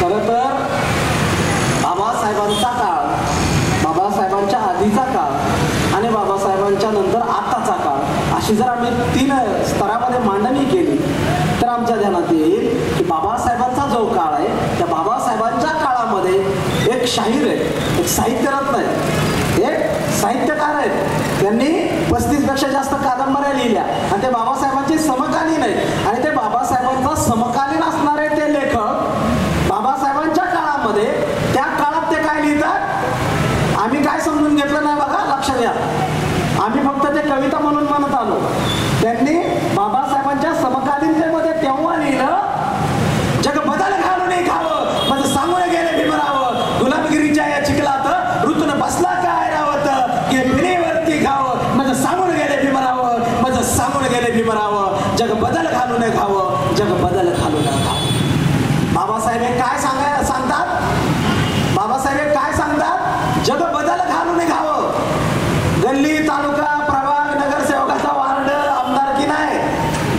[SPEAKER 1] खरं तर बाबासाहेबांचा काळ, बाबासाहेबांच्या आधीचा काळ आणि बाबासाहेबांच्या नंतर आताचा काळ अशी जर आम्ही 3 स्तरामध्ये मांडणी केली तर आमच्या ध्यानात येईल की बाबासाहेबांचा जो काळ आहे त्या बाबासाहेबांच्या काळामध्ये एक शाहीर आहे, एक साहित्यरत्न आहे, एक साहित्यकार आहेत. त्यांनी 35 पेक्षा जास्त कादंबऱ्या लिहिल्या आणि ते बाबासाहेबांचे समकालीन आहेत. आणि ते बाबासाहेबांचा समकालीन असणारे ते लेखक बाबासाहेबांच्या काळामध्ये त्या काळात ते काय लिहितात आम्ही काय समजून घेतलं नाही बघा. लक्ष द्या, आम्ही फक्त ते कविता म्हणून म्हणत आलो. त्यांनी बाबासाहेबांच्या समकालीनतेमध्ये तेव्हा लिहिलं, जग बदल घालून खावं म्हणजे सांगून गेले भीमराव, गुलामगिरीच्या या चिखलात ऋतून बसला काय रावत, की पिनेवरती खावं म्हणजे सांगून गेले भीमराव, म्हणजे सांगून गेले भीमराव, जग बदल घालून खावं, जग बदल घालून खावं. बाबासाहेब काय सांगतात? बाबासाहेब काय सांगतात? जग बदल घालून खावं. गल्ली, तालुका, प्रभाग, नगरसेवकाचा वार्ड, आमदारकी नाही,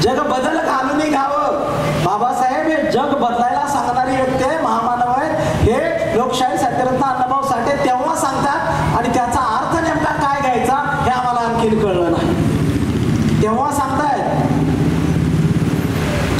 [SPEAKER 1] जग बदल घालून घ्यावं. बाबासाहेब हे जग बदलायला सांगणारी व्यक्ती आहे, महामानव आहेत. हे लोकशाही साहित्यरत्न अण्णाभाऊ साठे तेव्हा सांगतात आणि त्याचा अर्थ नेमका काय घ्यायचा हे आम्हाला आणखीन कळलं नाही. तेव्हा सांगतायत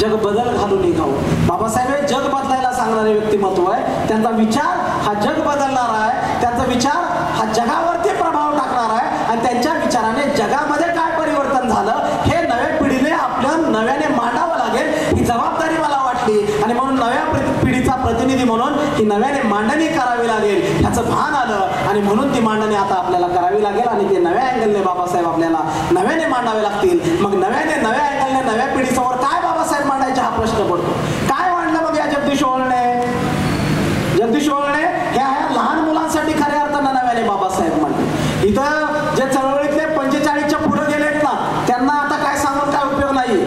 [SPEAKER 1] जग बदल घालून खावं. बाबासाहेब हे जग बदलायला सांगणारे व्यक्तिमत्व आहे. त्यांचा विचार हा जग बदलणार आहे, त्यांचा विचार हा जगावरती प्रभाव टाकणार आहे आणि त्यांच्या विचाराने जगामध्ये काय परिवर्तन झालं हे नव्या पिढीने आपल्या नव्याने मांडावं लागेल. ही जबाबदारी मला वाटली आणि म्हणून नव्या पिढीचा प्रतिनिधी म्हणून ही नव्याने मांडणी करावी लागेल ह्याचं भान आलं आणि म्हणून ती मांडणी आता आपल्याला करावी लागेल आणि ते नव्या अँगलने बाबासाहेब आपल्याला नव्याने मांडावे लागतील. मग नव्याने नव्या अँगलने नव्या पिढीसमोर काय बाबासाहेब मांडायचे हा प्रश्न पडतो. काय मांडलं मग या जगदीश ओळणे? जगदीश ओळणे ह्या लहान मुलांसाठी खऱ्या अर्थानं नव्याने बाबासाहेब मांडले. इथं जे चळवळीतले 45च्या पुढे गेलेत ना त्यांना आता काय सांगून काय उपयोग नाही.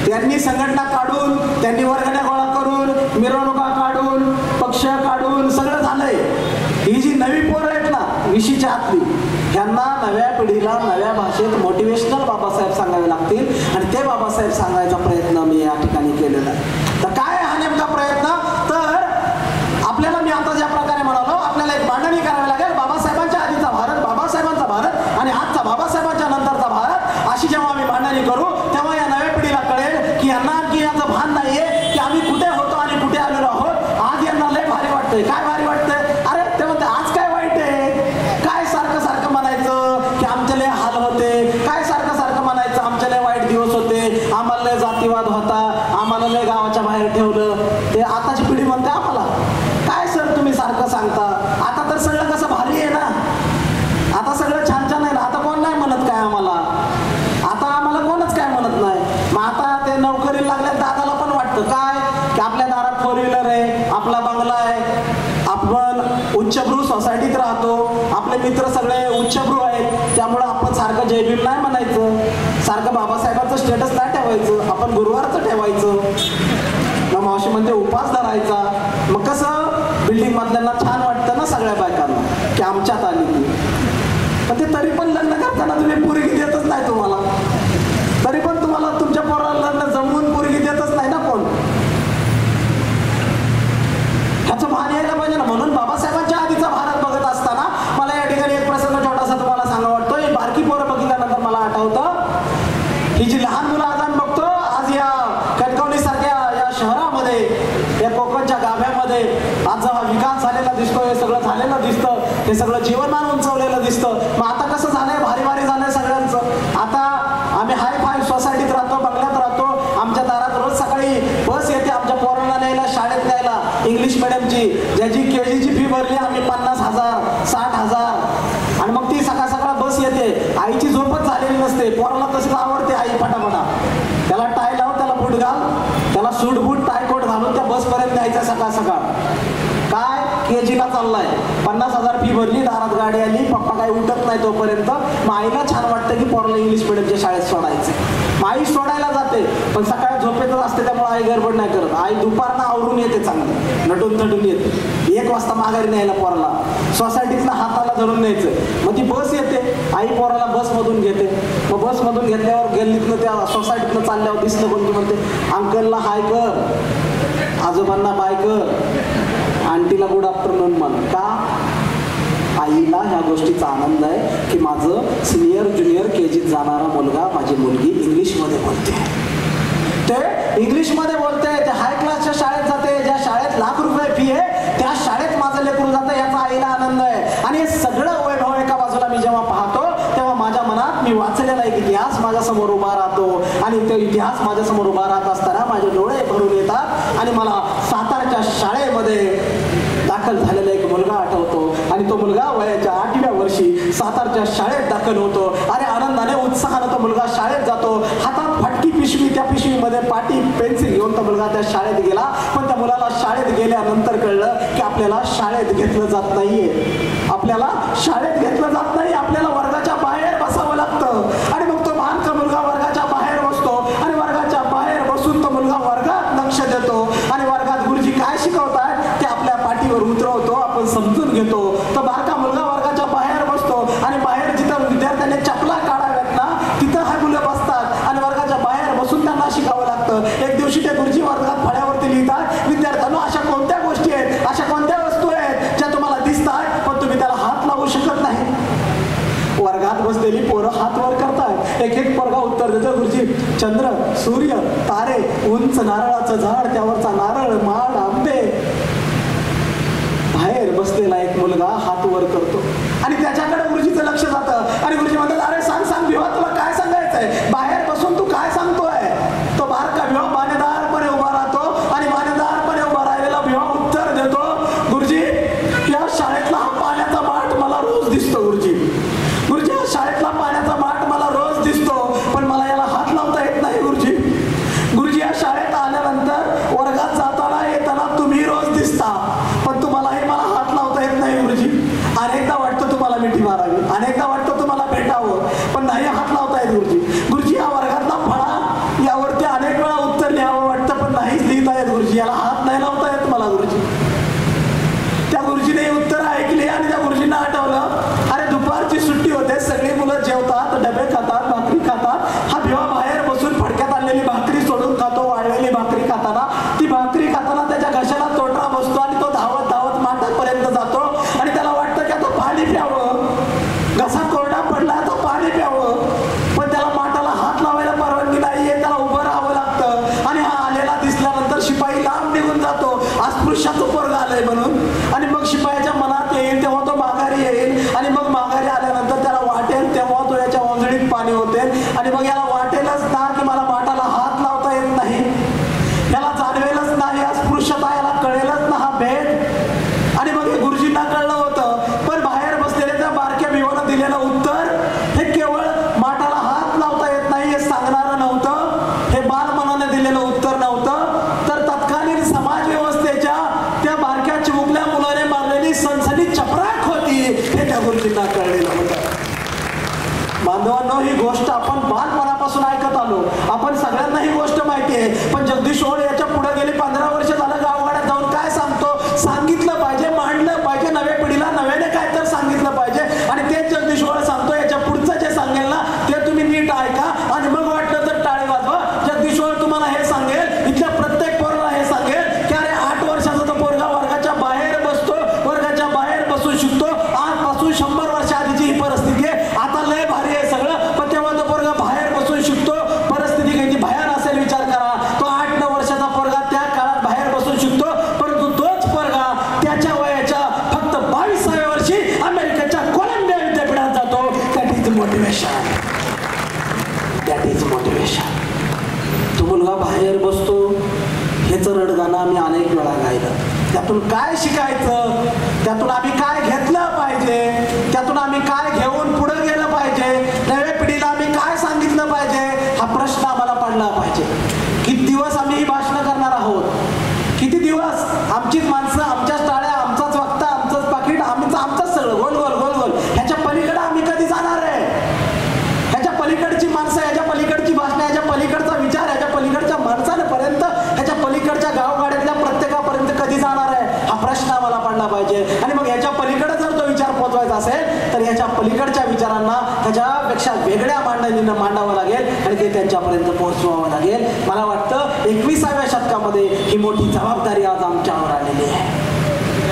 [SPEAKER 1] त्यांनी संघटना काढून, त्यांनी वर्गण्या गोळा करून, मिरवणुका काढून, पक्ष काढून सगळं झालंय. ही जी नवी पोरं आहेत ना 20च्या आतली, ह्यांना नव्या पिढीला नव्या भाषेत मोटिवेशनल बाबासाहेब सांगावे लागतील आणि ते बाबासाहेब सांगायचा प्रयत्न मी या ठिकाणी केलेला आहे. तर काय हा नेमका प्रयत्न? तर आपल्याला मी आता ज्या प्रकारे म्हणालो आपल्याला एक मांडणी करावी लागेल. बाबासाहेबांच्या आधीचा भारत, बाबासाहेबांचा भारत आणि आजचा बाबासाहेबांच्या नंतरचा भारत अशी जेव्हा आम्ही मांडणी करू तेव्हा या नव्या पिढीला कळेल की यांना आणखी याचं भान नाहीये की आम्ही कुठे होतो आणि कुठे आलेलो आहोत. आज यांना लय भारी वाटतंय. काय भारी वाटतंय? अरे ते म्हणते आज काय वाईट आहे? काय सारखं सारखं म्हणायचं की आमचे लय हाल होते, काय सारखं सारखं म्हणायचं आमचे लय वाईट दिवस होते, आम्हाला लय जातीवाद होता, आम्हाला लय गावाच्या बाहेर ठेवलं. ते आताची पिढी म्हणते आम्हाला काय सर तुम्ही सारखं सांगता. आता तर सगळं कसं भारी आहे ना, आता सगळं छान छान आहे ना, आता कोण नाही म्हणत काय आम्हाला, आता आम्हाला कोणच काय म्हणत नाही. मग आता ते नोकरीला लागल्या दादाला पण वाटतं काय की आपल्या दारात 4 व्हीलर आहे, आपला बंगला आहे, आपण उच्चभ्रू सोसायटीत राहतो, आपले मित्र सगळे उच्चभ्रू आहेत, त्यामुळं आपण सारखं जय भीम नाही म्हणायचं, सारखं बाबासाहेबांचं स्टेटस नाही ठेवायचं, आपण गुरुवारचं ठेवायचं. मग मावशी म्हणते उपास धरायचा. मग कसं बिल्डिंग मधल्यांना छान वाटतं ना सगळ्या बायकांना की आमच्यात आली ती. पण ते तरी पण लग्न करताना तुम्ही पोरगी देतच नाही तुम्हाला, तरी पण तुम्हाला तुमच्या पोराला लग्न जमवून पोरगी देतच नाही ना कोण. ह्याचं भान यायला पाहिजे ना. म्हणून बाबासाहेबांच्या आधीचा भारत बघत असताना मला या ठिकाणी एक प्रसंग छोटासा तुम्हाला सांगा वाटतो. ही बारकी पोरं बघितल्यानंतर मला आठवतं ही जी लहान मुलं आज आम्ही बघतो आज या कणकवली सारख्या या शहरामध्ये, या कोकणच्या गाभ्यामध्ये आज हा विकास झालेला दिसतो, हे सगळं झालेलं दिसतं, हे सगळं जीवनमान उंचवलेलं दिसतं. मग आता कसं झालंय, भारी भारी झालंय सगळ्यांचं. आता आम्ही हाय फाय सोसायटीत राहतो, बंगल्यात राहतो, आमच्या दारात रोज सकाळी बस येते आमच्या पोरांना न्यायला, शाळेत न्यायला, इंग्लिश मिडियमची ज्याची केजीची फी भरली आम्ही 50,000 60,000 आणि मग ती सकाळ सकाळ बस येते. आईची झोपच झालेली नसते, पोराला तसंच आवडते आई फटाफटा, त्याला टाय लाव, त्याला बूट घाल, त्याला सूट बूट टाय कोट घालून त्या बसपर्यंत न्यायचं सकाळ सकाळ. काय केजीला चाललाय, 50,000 फी भरली, दारात गाडी आली, पप्पा काही उठत नाही तोपर्यंत. मग आईला छान वाटतं की पोराला इंग्लिश मिडियमच्या शाळेत सोडायचं. आई सोडायला जाते पण सकाळी झोपेतच असते, त्यामुळे आई गडबड नाही करत. आई दुपारनं आवरून येते, चांगलं नटून थटून येते. 1 वाजता माघारी न्यायला पोराला, सोसायटीतला हाताला धरून न्यायचं. मग ती बस येते, आई पोराला बसमधून घेते. मग बसमधून घेतल्यावर गल्लीतनं त्या सोसायटीतनं चालल्यावर दिसलं कोण की म्हणते, अंकलला हाय कर, आजोबांना बाय कर, आंटीला गुड आफ्टरनून म्हण. का? आईला ह्या गोष्टीचा आनंद आहे की माझं सिनियर ज्युनियर KGत जाणारा मुलगा, माझी मुलगी इंग्लिशमध्ये बोलते, ते इंग्लिशमध्ये बोलते, ते हाय क्लासच्या शाळेत जाते, ज्या शाळेत लाख रुपये फी आहे त्या शाळेत माझं लेकरू जातं, याचा आईला आनंद आहे. आणि हे सगळं वैभव एका बाजूला मी जेव्हा पाहतो तेव्हा माझ्या मनात मी वाचलेला एक इतिहास माझ्यासमोर उभा राहतो. आणि तो इतिहास माझ्यासमोर उभा राहत असताना माझे डोळे भरून येतात आणि मला सातारच्या शाळेमध्ये दाखल झालेला एक मुलगा आठवतो. आणि तो मुलगा वयाच्या 8व्या वर्षी सातारच्या शाळेत दाखल होतो. आणि आनंदाने उत्साहाने तो मुलगा शाळेत जातो. हातात फटकी पिशवी, त्या पिशवीमध्ये पाटी पेन्सिल घेऊन तो मुलगा त्या शाळेत गेला. पण त्या मुलाला शाळेत गेल्यानंतर कळलं की आपल्याला शाळेत घेतलं जात नाहीये, आपल्याला शाळेत घेतलं जात नाही, आपल्याला वर्गाच्या बाहेर बसावं लागतं. आणि मग तो महानका मुलगा वर्गाच्या बाहेर बसतो आणि वर्गाच्या बाहेर बसून तो मुलगा वर्गात लक्ष देतो. आणि वर्गात गुरुजी काय शिकवतायत ते आपल्या पाठीवर उतरवतो, आपण समजून घेतो. तो बारका मुलगा वर्गाच्या बाहेर बसतो आणि बाहेर जिथं विद्यार्थ्यांनी चपला काढाव्यात ना तिथं हा मुलं बसतात आणि वर्गाच्या बाहेर बसून त्यांना शिकावं लागतं. एक दिवशी ते गुरुजी वर्गात फळ्यावरती लिहितात, विद्यार्थ्यांनो अशा कोणत्या गोष्टी आहेत, अशा कोणत्या वस्तू आहेत ज्या तुम्हाला दिसतात पण तुम्ही त्याला हात लावू शकत नाही. वर्गात बसलेली पोरं हात वर करतात. एक पोरगा उत्तर देतो, गुरुजी चंद्र, सूर्य, तारे, उंच नारळाचं झाड, त्यावरचा नारळ, माड, आंबे. बाहेर बसलेला एक मुलगा हात वर करतो आणि त्याच्याकडे गुरुजीचं लक्ष जातं. आणि गुरुजी म्हणतात, अरे सांग सांग भिवा, तुला काय सांगायचंय, बाहेर बसून तू काय सांगतोय. तो बारका भिवा मानेदारपणे उभा राहतो आणि मानेदारपणे उभा राहिलेला भिवा उत्तर देतो, गुरुजी या शाळेतला हा पाण्याचा माठ मला रोज दिसतो. गुरुजी या शाळेतला पाण्याचा माठ मला रोज दिसतो पण मला याला हात लावता येत नाही. गुरुजी या शाळेत आल्यानंतर वर्गात जाताना येताना तुम्ही रोज दिसता पण तुम्हालाही मला हात लावता येत नाही. गुरुजी अनेकदा वाटतं तुम्हाला मिठी मारावी, अनेकदा वाटतं तुम्हाला भेटावं पण नाही हात लावता येत. गुरुजी या वर्गातला फळा, यावरती अनेक वेळा उत्तर लिहावं वाटतं पण नाहीच लिहिता येत. गुरुजी याला हात नाही लावता येत मला. गुरुजी त्या गुरुजीने उत्तर ऐकली आणि त्या गुरुजींना आठवलं, अरे दुपारची सुट्टी होते, सगळी मुलं जेवतात, डबे खातात, भाकरी खातात, हा भिवा बाहेर बसून फडक्यात आणलेली भाकरी सोडून खातो. वाळलेली भाकरी खाताना, ती भाकरी खाताना त्याच्या घशाला तोंडरा बसतो आणि तो धावत धावत माठापर्यंत जातो आणि त्याला वाटतं की आता पाणी प्यावं, घसा कोरडा पडला आता पाणी प्यावं पण त्याला माठाला हात लावायला परवानगी नाहीये, त्याला उभं राहावं लागतं. आणि हा आलेला दिसल्यानंतर शिपाई लांब निघून जातो, अस्पृश्याचं पोरगं आलंय म्हणून. आणि मग शिपायाच्या मनात येईल तेव्हा तो माघारी येईल आणि मग माघारी आल्यानंतर त्याला वाटेल तेव्हा तो याच्या ओंजळीत पाणी होते. आणि मग याला वाटेलच ना की मला माठाला हात लावता येत नाही, याला जाणवेलच नाही अस्पृश्यता, याला कळेलच ना हा भेद. आणि मग हे गुरुजींना कळलं होतं पण बाहेर बसलेल्या त्या बारक्या भिवानं दिलेलं उत्तर हे केवळ माठाला हात लावता येत नाही हे सांगणारं नव्हतं, हे बालमनाने दिलेलं उत्तर नव्हतं, तर तत्कालीन समाज व्यवस्थेच्या त्या बारक्या चिमुकल्या मुलाने मारलेली सनसनी चपराक होती हे त्या गुरुजींना कळलेलं होतं. बांधवांनो, ही गोष्ट आपण बालपणापासून ऐकत आलो, आपण सगळ्यांना ही गोष्ट माहिती आहे. पण जगदीश ओळ याच्या पुढे गेली 15 वर्ष झालं गावगाड्यात जाऊन काय सांगतो, सांगितलं पाहिजे, मांडलं पाहिजे, नव्या पिढीला नव्याने काय तर सांगितलं पाहिजे. आणि तेच जगदीश ओळ सांगतो, याच्या पुढचं जे सांगेल ना ते तुम्ही नीट ऐका आणि मग वाटलं तर टाळी वाजवा. जगदीश ओळ तुम्हाला हे सांगेल, इथल्या प्रत्येक पोराला हे सांगेल की अरे 8 वर्षाचा तो पोरगा वर्गाच्या बाहेर बसतो, वर्गाच्या बाहेर बसून शिकतो. आजपासून 100 वर्ष आधीची ही परिस्थिती आहे, आता लय भारी आहे सगळं, पण तेव्हा तो पोरगा बाहेर बसून शिकतो. परिस्थिती किती भयान असेल विचार करा. तो 8-9 वर्षाचा पोरगा त्या काळात बाहेर बसून शिकतो, परंतु तोच पोरगा त्याच्या वयाच्या फक्त 22व्या वर्षी अमेरिकेच्या कोलंबिया विद्यापीठात जातो. That is motivation, that is motivation. तो मुलगा बाहेर बसतो, हेच रडगाणं आम्ही अनेक वेळा गायलं. त्यातून काय शिकायचं, त्यातून आम्ही काय घेतलं पाहिजे, त्यातून आम्ही काय घेऊन पुढे गेलं पाहिजे, नव्या पिढीला आम्ही काय सांगितलं पाहिजे, हा प्रश्न आम्हाला पडला पाहिजे. किती दिवस आम्ही ही भाषणं करणार आहोत, किती दिवस आमचीच माणसं, आमच्याच टाळ्या, आमचाच वक्ता, आमचंच पाकिट, आमचंच सगळं गोल गोल गोल गोल. ह्याच्या पलीकडे आम्ही कधी जाणार आहे, ह्याच्या पलीकडची माणसं, ह्याच्या पलीकडची भाषणं, ह्याच्या पोहोचवावं लागेल. मला वाटतं 21व्या शतकामध्ये ही मोठी जबाबदारी आज आमच्यावर आलेली आहे.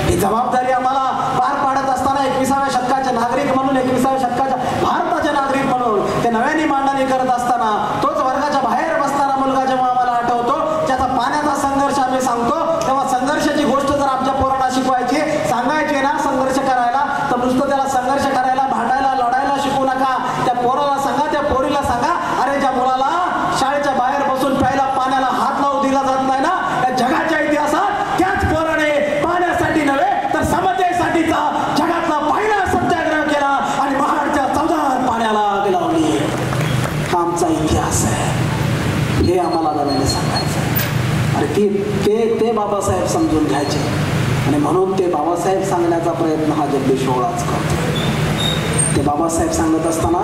[SPEAKER 1] ही जबाबदारी आम्हाला पार पाडत असताना 21व्या शतकाचे नागरिक म्हणून, 21व्या शतकाच्या भारताचे नागरिक म्हणून ते नव्याने मांडणी करत असताना तोच वर्गाच्या बाहेर बसणारा मुलगा जेव्हा आम्हाला आठवतो, ज्याचा पाण्याचा संघर्ष आम्ही सांगतो, तेव्हा संघर्षाची गोष्ट जर आमच्या पोरांना शिकवायची, सांगायची ना संघर्ष करायला, तर नुसतं त्याला संघर्ष करायला, भांडायला, लढायला शिकू नका. त्या पोराला सांगा, त्या पोरीला सांगा, अरे ज्या मुलाला शाळेच्या बाहेर बसून प्यायला पाण्याला हात लावू दिला जात नाही ना, त्या जगाच्या इतिहासात त्याच पोराने पाण्यासाठी नव्हे तर समतेसाठीचा जगातला पहिला सत्याग्रह केला आणि महाडच्या 14 पाण्याला आग लावली. हा आमचा इतिहास आहे. हे आम्हाला नव्याने सांगायचं. अरे ते बाबासाहेब समजून घ्यायचे आणि म्हणून ते बाबासाहेब सांगण्याचा प्रयत्न हा जगदीश ओळाच करतो. ते बाबासाहेब सांगत असताना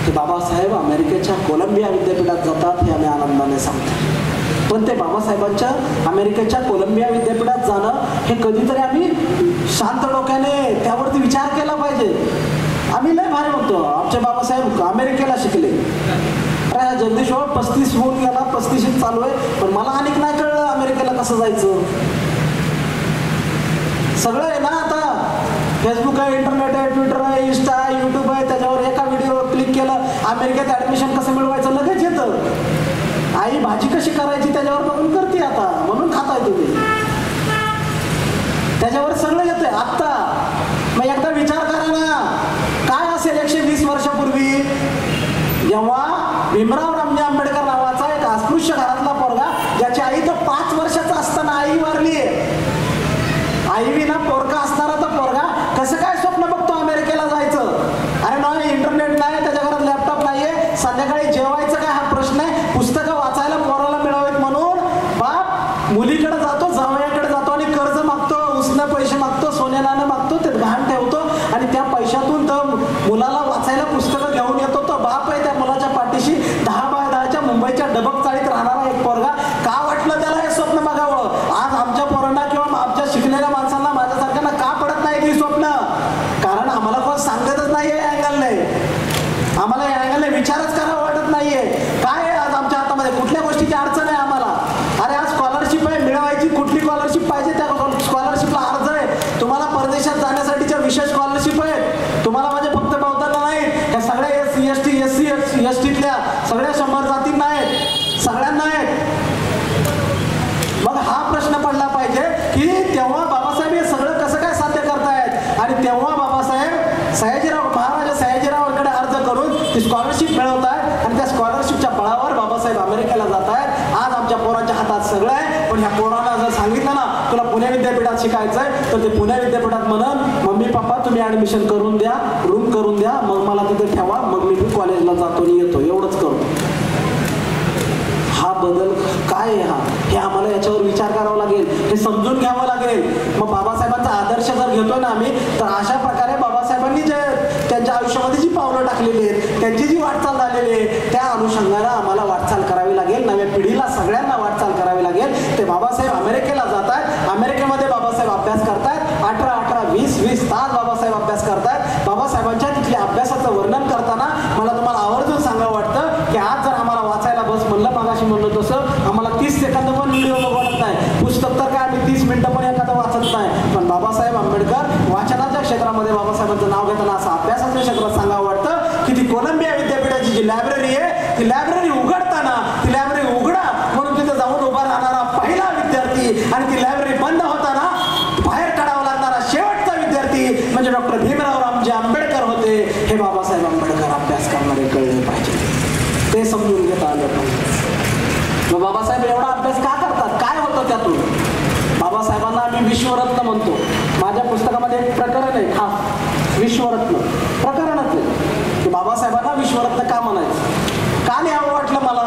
[SPEAKER 1] ते बाबासाहेब अमेरिकेच्या कोलंबिया विद्यापीठात जातात हे आम्ही आनंदाने सांगतो. पण ते बाबासाहेबांच्या अमेरिकेच्या कोलंबिया विद्यापीठात जाणं हे कधीतरी आम्ही शांत डोक्याने त्यावरती विचार केला पाहिजे. आम्ही लय भारी म्हणतो आमचे बाबासाहेब अमेरिकेला शिकले. अरे जगदीश 35 होऊन गेला, 35 चालू आहे, पण मला अनेक नाही कळलं अमेरिकेला कसं जायचं. सगळं आहे ना आता, फेसबुक आहे, इंटरनेट आहे, ट्विटर आहे, इंस्टा आहे, यूट्यूब आहे, त्याच्यावर एका व्हिडिओ क्लिक केलं, अमेरिकेत ऍडमिशन कसं मिळवायचं लगेच येतं. आई भाजी कशी करायची त्याच्यावर बघून करते आता, म्हणून खाताय तुम्ही. त्याच्यावर सगळं येतंय आत्ता. मग एकदा विचार करा ना, काय असेल 120 वर्षापूर्वी जेव्हा भीमराव रामजी आंबेडकर नावाचा एक अस्पृश्य घरातला पोरगा, ज्याची आई तर 5 वर्षाचा असताना आई वारली. आई विना पोरगा असणारा तर पोरगा कसं काय स्वप्न बघतो अमेरिकेला जायचं. अरे नाही, इंटरनेट नाही, त्याच्या घरात लॅपटॉप नाहीये, संध्याकाळी जेवायचं काय हा प्रश्न आहे. पुस्तकं वाचायला पोराला मिळावेत म्हणून बाप मुलीकडे जातो, जावयाकडे जातो आणि कर्ज मागतो, उसने पैसे मागतो, सोन्यानानं मागतो, ते घाण ठेवतो आणि त्या पैशातून तर मुलाला वाचायला पुस्तकं घेऊन येतो. तो बाप आहे त्या मुलाच्या पाठीशी 10x10च्या मुंबईच्या डबक चाळीत राहणारा एक पोरगा. का वाटलं त्याला हे स्वप्न बघावं? आज आमच्या पोरांना किंवा आमच्या शिकलेल्या माणसांना, माझ्यासारख्यांना का पडत नाही ही स्वप्न? कारण आम्हाला कोण सांगतच नाहीये या अँगलने. आम्हाला या अँगलने विचारच करावा वाटत नाहीये. काय आहे आज आमच्या हातामध्ये? कुठल्या गोष्टीची अडचण आहे आम्हाला? अरे आज स्कॉलरशिप आहे, मिळवायची कुठली स्कॉलरशिप पाहिजे त्या स्कॉलरशिपला अर्ज आहे. तुम्हाला परदेशात जाण्यासाठीच्या विशेष स्कॉलरशिप आहेत. तुम्हाला म्हणजे फक्त बौद्धांना नाही, ह्या सगळ्या SC ST STतल्या सगळ्या 100 जातींना आहेत, सगळ्यांना आहेत. मग हा प्रश्न पडला पाहिजे की तेव्हा बाबासाहेब हे सगळं कसं काय साध्य करतायत. आणि तेव्हा बाबासाहेब महाराजा सयाजीरावांकडे अर्ज करून ती स्कॉलरशिप मिळवतायत आणि त्या स्कॉलरशिपच्या बळावर बाबासाहेब अमेरिकेला जात आहेत. आज आमच्या पोरांच्या हातात सगळं आहे, पण ह्या पोरांना जर सांगितलं ना तुला पुणे विद्यापीठात शिकायचंय, तर ते पुणे विद्यापीठात म्हणून मम्मी पप्पा तुम्ही ऍडमिशन करून द्या, रूम करून द्या, मग मला तिथे ठेवा, मग मी कॉलेजला जातो आणि येतो, एवढंच करतो. हा बदल काय आहे? हा हे आम्हाला याच्यावर विचार करावा लागेल, हे समजून घ्यावं लागेल. मग बाबासाहेबांचा आदर्श जर घेतोय ना आम्ही, तर अशा प्रकारे बाबासाहेबांनी जे त्यांच्या आयुष्यामध्ये जी पावलं टाकलेली आहेत, त्यांची जी वाटचाल झालेली आहे, त्या अनुषंगाने आम्हाला वाटचाल करावी लागेल. नव्या पिढीला सगळ्यांना वाटचाल करावी लागेल. ते बाबासाहेब अमेरिकेला जात आहेत, अमेरिकेमध्ये बाबासाहेब अभ्यास करतायत, 18-20 तास बाबासाहेब अभ्यास करतायत. बाबासाहेबांच्या तिथल्या अभ्यासाचं वर्णन करताना मला तुम्हाला आवर्जून सांगावं वाटतं की आज जर आम्हाला वाचायला बस म्हणलं, मागाशी म्हणलं तसं, आम्हाला 30 सेकंद पण व्हिडिओ बघत नाही. पुस्तक तर काय आम्ही 30 मिनिटं पण एखादं वाचत नाही. पण बाबासाहेब आंबेडकर वाचनाच्या क्षेत्रामध्ये बाबासाहेबांचं नाव घेताना असं अभ्यासाच्या क्षेत्रात सांगावं वाटतं की ती कोलंबिया विद्यापीठाची जी लायब्ररी आहे, ती लायब्ररी उघडताना ती लायब्ररी उघडा म्हणून तिथे जाऊन उभा राहणारा पहिला विद्यार्थी आणि ती लायब्ररी बंद होताना बाहेर काढावा लागणारा शेवटचा विद्यार्थी म्हणजे डॉक्टर भीमराव रामजी आंबेडकर होते. हे बाबासाहेब आंबेडकर अभ्यास करणारे कळले पाहिजे, ते समजून घेता आलं पाहिजे. मग बाबासाहेब एवढा अभ्यास का करतात? काय होतं त्यातून? बाबासाहेबांना आम्ही विश्वरत्न म्हणतो. माझ्या पुस्तकामध्ये एक प्रकरण आहे खास, विश्वरत्न प्रकरणच आहे की बाबासाहेबांना विश्वरत्न का म्हणायचं, का लिहावं वाटलं मला.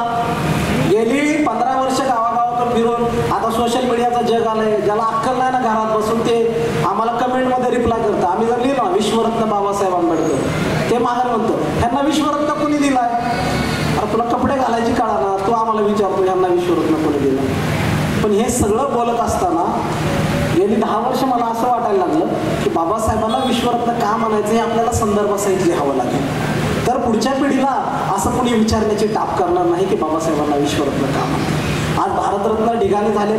[SPEAKER 1] गेली 15 वर्ष गावागावातून फिरून आता सोशल मीडियाचं जग आलंय, ज्याला अक्कल नाही ना घरात बसून ते आम्हाला कमेंटमध्ये रिप्लाय करतं. आम्ही जर लिहिलं विश्वरत्न बाबासाहेब आंबेडकर, ते माघार म्हणतो ह्यांना विश्वरत्न कोणी दिलाय? अरे तुला कपडे घालायची काळा ना, तू आम्हाला विचारतो ह्यांना विश्वरत्न कोणी दिलं. पण हे सगळं बोलत असताना गेली 10 वर्ष मला असं वाटायला लागलं की बाबासाहेबांना विश्वरत्न का म्हणायचं हे आपल्याला संदर्भासहित लिहावं लागेल. तर पुढच्या पिढीला असं कोणी विचारण्याची टाप करणार नाही की बाबासाहेबांना विश्वरत्न का म्हणतात. आज भारतरत्न ढिगाणे झाले,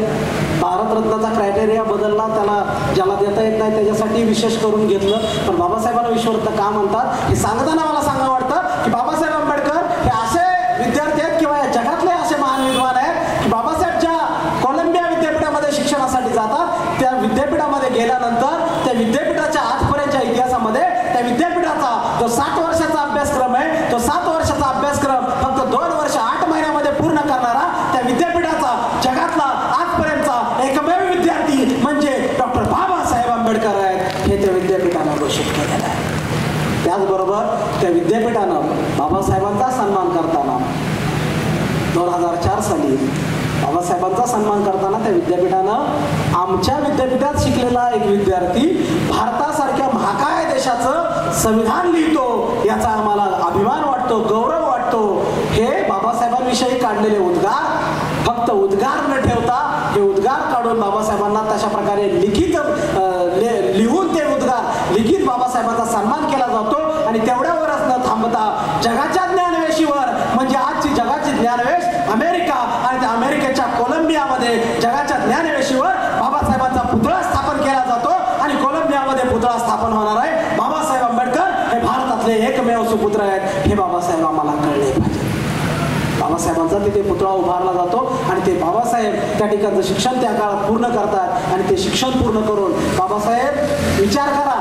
[SPEAKER 1] भारतरत्नाचा क्रायटेरिया बदलला, त्याला ज्याला देता येत नाही त्याच्यासाठी विशेष करून घेतलं. पण बाबासाहेबांना विश्वरत्न का म्हणतात हे सांगताना मला सांगा वाटतं की बाबासाहेब आंबेडकर हे असे विद्यार्थी आहेत किंवा या जगातले असे महान विद्वान आहेत की बाबासाहेब ज्या कोलंबिया विद्यापीठामध्ये शिक्षणासाठी जातात, त्या विद्यापीठामध्ये गेल्यानंतर त्या विद्यापीठाच्या आजपर्यंतच्या इतिहासामध्ये त्या विद्यापीठाचा जो 7 वर्षाचा अभ्यासक्रम आहे, तो 7 वर्षाचा अभ्यासक्रम फक्त 2 वर्ष 8 महिन्यामध्ये पूर्ण करणारा त्या विद्यापीठाचा जगातला आजपर्यंतचा एकमेव विद्यार्थी म्हणजे डॉक्टर बाबासाहेब आंबेडकर आहेत, हे त्या विद्यापीठानं घोषित केलेलं आहे. त्याचबरोबर त्या विद्यापीठानं बाबासाहेबांचा सन्मान करताना 2004 साली बाबासाहेबांचा सन्मान करताना त्या विद्यापीठानं आमच्या विद्यापीठात शिकलेला एक विद्यार्थी भारतासारख्या महाकाय देशाचं संविधान लिहितो याचा आम्हाला अभिमान वाटतो, गौरव वाटतो. हे बाबासाहेबांविषयी काढलेले उद्गार फक्त उद्गार न ठेवता हे उद्गार काढून बाबासाहेबांना तशा प्रकारे लिहून ते उद्गार लिखित बाबासाहेबांचा सन्मान केला जातो. आणि तेवढ्यावरच न थांबता जगाच्या ज्ञानवेशीवर म्हणजे आजची जगाची ज्ञानवेश अमेरिका आणि त्या अमेरिकेच्या कोलंबियामध्ये जगाच्या ज्ञानवेशीवर बाबासाहेबांचा पुतळा स्थापन केला जातो. आणि कोलंबियामध्ये पुतळा स्थापन होणार आहे. बाबासाहेब आंबेडकर हे भारतातले एकमेव सुपुत्र आहेत, हे बाबासाहेब आम्हाला कळले पाहिजे. बाबासाहेबांचा तिथे पुतळा उभारला जातो आणि ते बाबासाहेब त्या ठिकाणचं शिक्षण त्या काळात पूर्ण करतात. आणि ते शिक्षण पूर्ण करून बाबासाहेब विचार करा,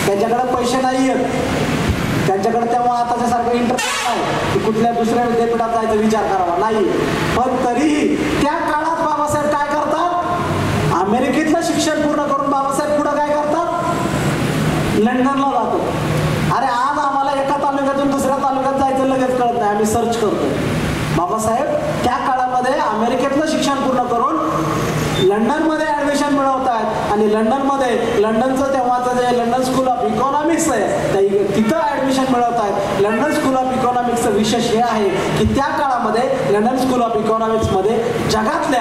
[SPEAKER 1] त्यांच्याकडे पैसे नाही आहेत, त्यांच्याकडे तेव्हा आताच्या सारखं इंटरनेट नाही की कुठल्या दुसऱ्या विद्यापीठात जायचा विचार करावा नाही. पण तरीही त्या काळात बाबासाहेब काय करतात, अमेरिकेतलं शिक्षण पूर्ण करून बाबासाहेब पुढे काय करतात, लंडनला जातो. अरे आज आम्हाला एका तालुक्यातून दुसऱ्या तालुक्यात जायचं लगेच कळत नाही, आम्ही सर्च करतो. बाबासाहेब त्या काळामध्ये अमेरिकेतलं शिक्षण पूर्ण करून लंडनमध्ये ऍडमिशन मिळवतात. आणि लंडनचं तेव्हाचं जे लंडन स्कूल ऑफ इकॉनॉमिक्स आहे तिथं ऍडमिशन मिळवतात. लंडन स्कूल ऑफ इकॉनॉमिक्सचं विशेष हे आहे की त्या काळामध्ये लंडन स्कूल ऑफ इकॉनॉमिक्समध्ये जगातले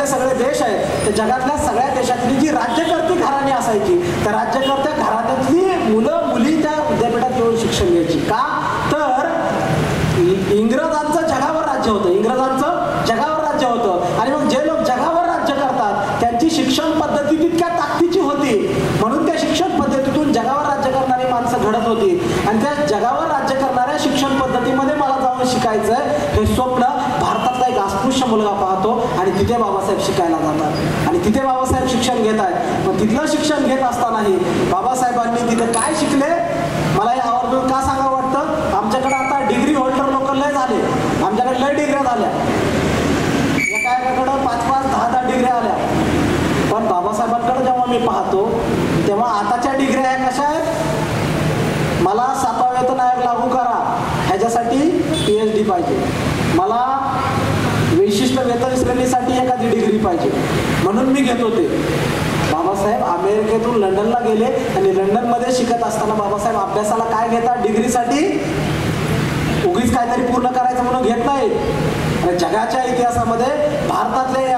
[SPEAKER 1] सगळे देश आहेत त्या जगातल्या सगळ्या देशातली जी राज्यकर्ती घराणी असायची त्या राज्यकर्त्या घराण्यातली मुलं मुली त्या विद्यापीठात येऊन शिक्षण घ्यायची. का तर इंग्रजांचं जगावर राज्य होतं. आणि मग जे लोक जगावर राज्य करतात त्यांची शिक्षण पद्धती तितक्या ताकदीची होती म्हणून त्या शिक्षण पद्धतीतून जगावर राज्य करणारी माणसं घडत होती. आणि त्या जगावर राज्य करणाऱ्या शिक्षण पद्धतीमध्ये मला जाऊन शिकायचंय हे स्वप्न भारतातला एक अस्पृश्य मुलगा पाहतो आणि तिथे बाबासाहेब शिकायला जातात आणि तिथे बाबासाहेब शिक्षण घेत आहेत. पण तिथलं शिक्षण घेत असतानाही बाबासाहेबांनी तिथे काय शिकले मला हे आवर्जून का सांगावं वाटतं. आमच्याकडे आता डिग्री होल्डर लोक लय झाले, आमच्याकडे लय डिग्र्या झाल्या, एकाकडं 5-5, 10-10 डिग्र्या आल्या. पण बाबासाहेबांकडे जेव्हा मी पाहतो तेव्हा आताच्या डिग्र्या ह्या कशा आहेत, मला 7वा वेतन आयोग लागू करा ह्याच्यासाठी PhD पाहिजे, मला विशिष्ट वेतन श्रेणीसाठी एखादी डिग्री पाहिजे म्हणून मी घेत होते. बाबासाहेब अमेरिकेतून लंडनला गेले आणि लंडनमध्ये शिकत असताना बाबासाहेब अभ्यासाला काय घेतात, डिग्रीसाठी उगीच काहीतरी पूर्ण करायचं म्हणून घेत नाही. जगाच्या इतिहासामध्ये भारताच्या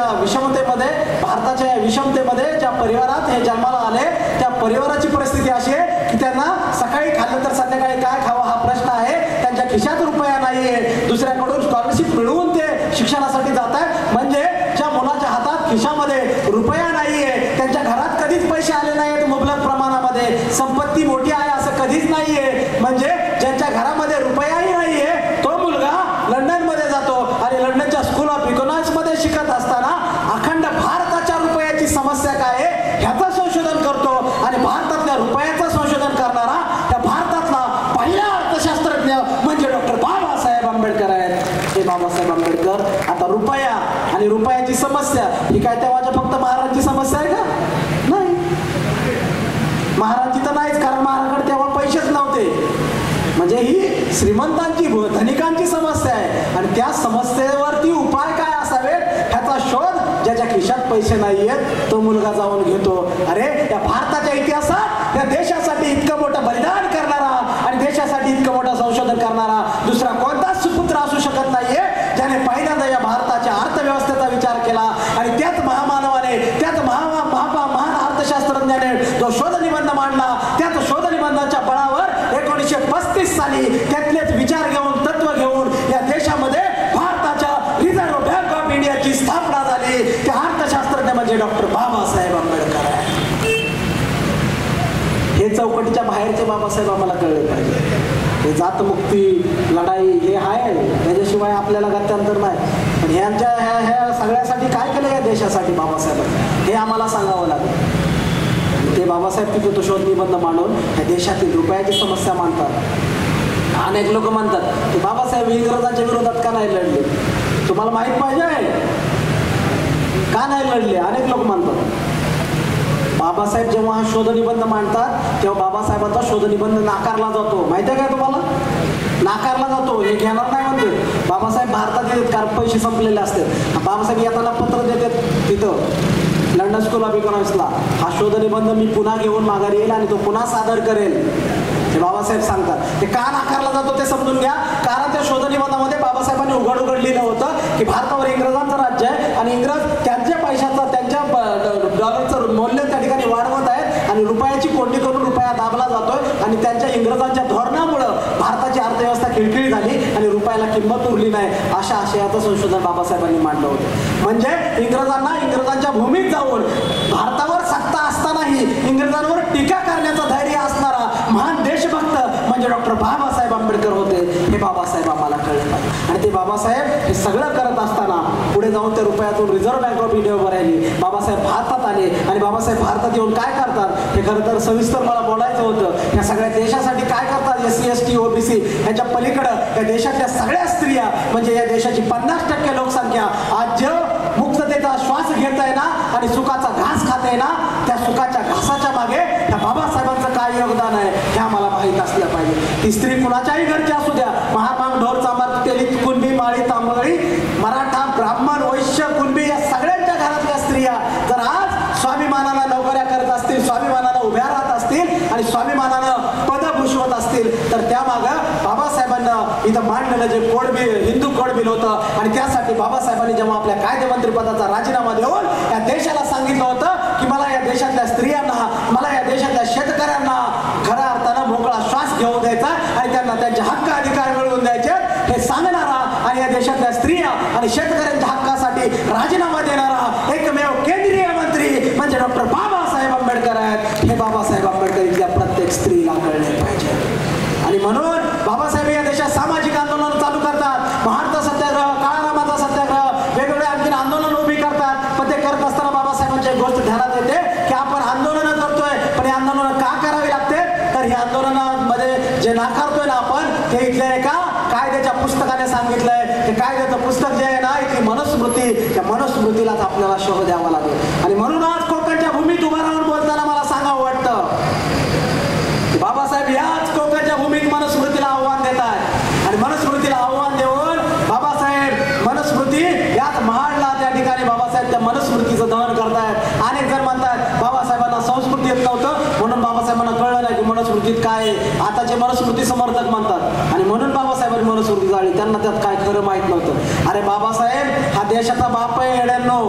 [SPEAKER 1] विषमतेमध्ये ज्या परिवारात हे जन्माला आले त्या परिवाराची परिस्थिती अशी आहे की त्यांना सकाळी खाल्लं तर संध्याकाळी काय खावं हा प्रश्न आहे. त्यांच्या खिशात रुपया नाहीये, दुसऱ्याकडून स्कॉलरशिप मिळवून ते शिक्षणासाठी जात आहेत. म्हणजे ज्या मुलाच्या हातात खिशामध्ये रुपया नाहीये, त्यांच्या घरात कधीच पैसे आले नाहीत मुबलक प्रमाणामध्ये, संपत्ती मोठी आहे असं कधीच नाहीये. म्हणजे ज्यांच्या घरामध्ये रुपयाही नाहीये तो मुलगा लंडनमध्ये जातो आणि लंडनच्या स्कूल ऑफ इकॉनॉमिक्स मध्ये शिकत असताना अखंड भारताच्या रुपयाची समस्या काय आहे ह्याचं संशोधन करतो. आणि भारतातल्या रुपयाचं संशोधन करणारा त्या भारतातला पहिला अर्थशास्त्रज्ञ म्हणजे डॉक्टर बाबासाहेब आंबेडकर आहेत. हे बाबासाहेब आंबेडकर आता रुपया आणि रुपयाची समस्या ही काय तेव्हाच्या फक्त महाराजांची समस्या आहे का, नाही, महाराजांची तर नाहीच, कारण महाराजांकडे तेव्हा पैसेच नव्हते. म्हणजे ही श्रीमंतांची धनिकांची समस्या आहे. आणि त्या समस्येवरती उपाय काय असावेत ह्याचा शोध ज्याच्या खिशात पैसे नाहीयेत तो मुलगा जाऊन घेतो. अरे या भारताच्या इतिहासात या देशासाठी इतकं मोठं बलिदान करणारा आणि देशासाठी इतकं मोठं संशोधन करणारा दुसरा कोणताच सुपुत्र असू शकत नाहीये ज्याने पहिल्यांदा या भारताच्या अर्थव्यवस्थेचा विचार केला. आणि त्याच महामानवाने त्याच महान अर्थशास्त्रज्ञाने जो शोध निबंध मांडला त्याच शोध निबंधाच्या बळावर 1935 साली त्यातलेच विचार घेऊन तत्व घेऊन या देशामध्ये भारताच्या रिझर्व्ह बँक ऑफ इंडियाची स्थापना झाली. ते अर्थशास्त्रज्ञ म्हणजे डॉक्टर बाबासाहेब आंबेडकर आहे. हे चौकटीच्या बाहेरचे बाबासाहेब आम्हाला कळले पाहिजे. हे जातमुक्ती लढाई हे आहे, त्याच्याशिवाय आपल्याला गत्यांतर नाही. पण ह्यांच्या ह्या सगळ्यासाठी काय केलं या देशासाठी बाबासाहेबांनी हे आम्हाला सांगावं लागेल. ते बाबासाहेब तिथे तो शोध निबंध मांडून या देशातील रुपयाची समस्या मांडतात. अनेक लोक म्हणतात की बाबासाहेब इंग्रजांच्या विरोधात का नाही लढले. तुम्हाला माहित पाहिजे का नाही लढले. अनेक लोक म्हणतात. बाबासाहेब जेव्हा हा शोधनिबंध मांडतात तेव्हा बाबासाहेबांचा शोधनिबंध नाकारला जातो. माहिती आहे काय तुम्हाला. नाकारला जातो. हे घेणार नाही म्हणते. बाबासाहेब भारतात येतात कारण पैसे संपलेले असतात. बाबासाहेब येताना पत्र देतात तिथं लंडन स्कूल ऑफ इकॉनॉमिक्सला, हा शोधनिबंध मी पुन्हा घेऊन माघारी येईल आणि तो पुन्हा सादर करेल हे बाबासाहेब सांगतात. ते का नाकारला जातो ते समजून घ्या. कारण त्या शोधनिबंधामध्ये बाबासाहेबांनी उघड लिहिलं होतं की भारतावर इंग्रजांचं राज्य आहे आणि इंग्रज त्यांच्या पैशाचा त्यांच्या डॉलरचं मूल्य त्या ठिकाणी वाढवत आहेत आणि रुपयाची कोंडी करून रुपया दाबला जातोय आणि त्यांच्या इंग्रजांच्या धोरणामुळं भारताची अर्थव्यवस्था खिळखिळी झाली आणि रुपयाला किंमत उरली नाही. अशा आशयाचं संशोधन बाबासाहेबांनी मांडलं होतं. म्हणजे इंग्रजांच्या भूमीत जाऊन भारतावर सत्ता असतानाही इंग्रजांवर टीका करण्याचं धैर्य असणारा महान देशभक्त म्हणजे डॉक्टर बाबासाहेब आंबेडकर होते. हे बाबासाहेब आम्हाला कळले पाहिजे. आणि ते बाबासाहेब हे सगळं करत असताना पुढे जाऊन ते रुपयातून रिझर्व्ह बँक ऑफ इंडिया उभं राहिली. बाबासाहेब भारतात आले आणि बाबासाहेब भारतात येऊन काय करतात हे खरं तर सविस्तर मला बोलायचं होतं. या सगळ्या देशासाठी काय करतात. SC ST OBC याच्या पलीकडं या देशातल्या सगळ्या स्त्रिया म्हणजे या देशाची 50% लोकसंख्या आज जे मुक्ततेचा श्वास घेत आहे ना आणि सुखाचा घास खात आहे ना, त्या सुखाच्या घासाच्या मागे त्या बाबासाहेबांचं काय योगदान आहे हे आम्हाला माहीत असलं पाहिजे. ती स्त्री कुणाच्याही घरची असू द्या, महामांग ढोर चांभार तेली कुणबी माळी तांबळी मराठा ब्राह्मण वैश्य कुणबी या सगळ्यांच्या घरातल्या स्त्रिया जर आज स्वाभिमानानं नोकऱ्या करत असतील, स्वाभिमानानं उभ्या राहत असतील आणि स्वाभिमानानं पद भूषवत असतील तर त्यामागं बाबासाहेबांना इथं मांडलेलं जे code bill Hindu code bill होतं आणि त्यासाठी बाबासाहेबांनी जेव्हा आपल्या कायदेमंत्री पदाचा राजीनामा देऊन या देशाला सांगितलं होतं की मला या देशातल्या स्त्रियांना, मला या देशातल्या शेतकऱ्यांना खऱ्या अर्थानं मोकळा श्वास घेऊ द्यायचा आणि त्यांना त्यांचे हक्क अधिकार मिळवून द्यायचे हे सांगणारा आणि या देशातल्या स्त्रिया आणि शेतकऱ्यांच्या हक्कासाठी राजीनामा देणारा एकमेव केंद्रीय मंत्री म्हणजे डॉक्टर बाबासाहेब आंबेडकर आहेत. हे बाबासाहेब आंबेडकर इथल्या प्रत्येक स्त्रीला कळले पाहिजे. आणि म्हणून बाबासाहेब या देशात सामाजिक आंदोलन चालू करतात. महाराष्ट्र सत्याग्रह, काळारामाचा सत्याग्रह, वेगवेगळे आणखी आंदोलन उभी करतात. पण ते करत असताना बाबासाहेबांची एक गोष्ट ध्यानात येते की आपण आंदोलन करतोय पण हे आंदोलन का करावी लागते. तर हे आंदोलनामध्ये जे नाकारतोय ना आपण ते इथल्या एका कायद्याच्या पुस्तकाने सांगितलंय. ते कायद्याचं पुस्तक जे आहे ना इथली मनुस्मृती, त्या मनुस्मृतीलाच आपल्याला शोध द्यावा लागेल. आणि म्हणून आज कोकणच्या भूमीत उभा राहून बोलताना मला सांगावं वाटतं बाबासाहेब याच कोकणच्या भूमीत मनुस्मृतीला आव्हान देत आहेत. आणि मनुस्मृतीला आव्हान देऊन बाबासाहेब मनुस्मृती याच महाडला त्या ठिकाणी बाबासाहेब त्या मनुस्मृतीचं दहन करतायत. अनेक जण म्हणतात बाबासाहेबांना संस्कृती येत नव्हतं म्हणून बाबासाहेबांना कळलं नाही की मनुस्मृतीत काय आहे. आताचे मनुस्मृती समर्थक म्हणतात आणि म्हणून बाबासाहेबांनी मनुस्मृती जाळली, त्यांना त्यात काय खरं माहित नव्हतं. अरे बाबासाहेब हा देशाचा बाप आहे येड्यांनो.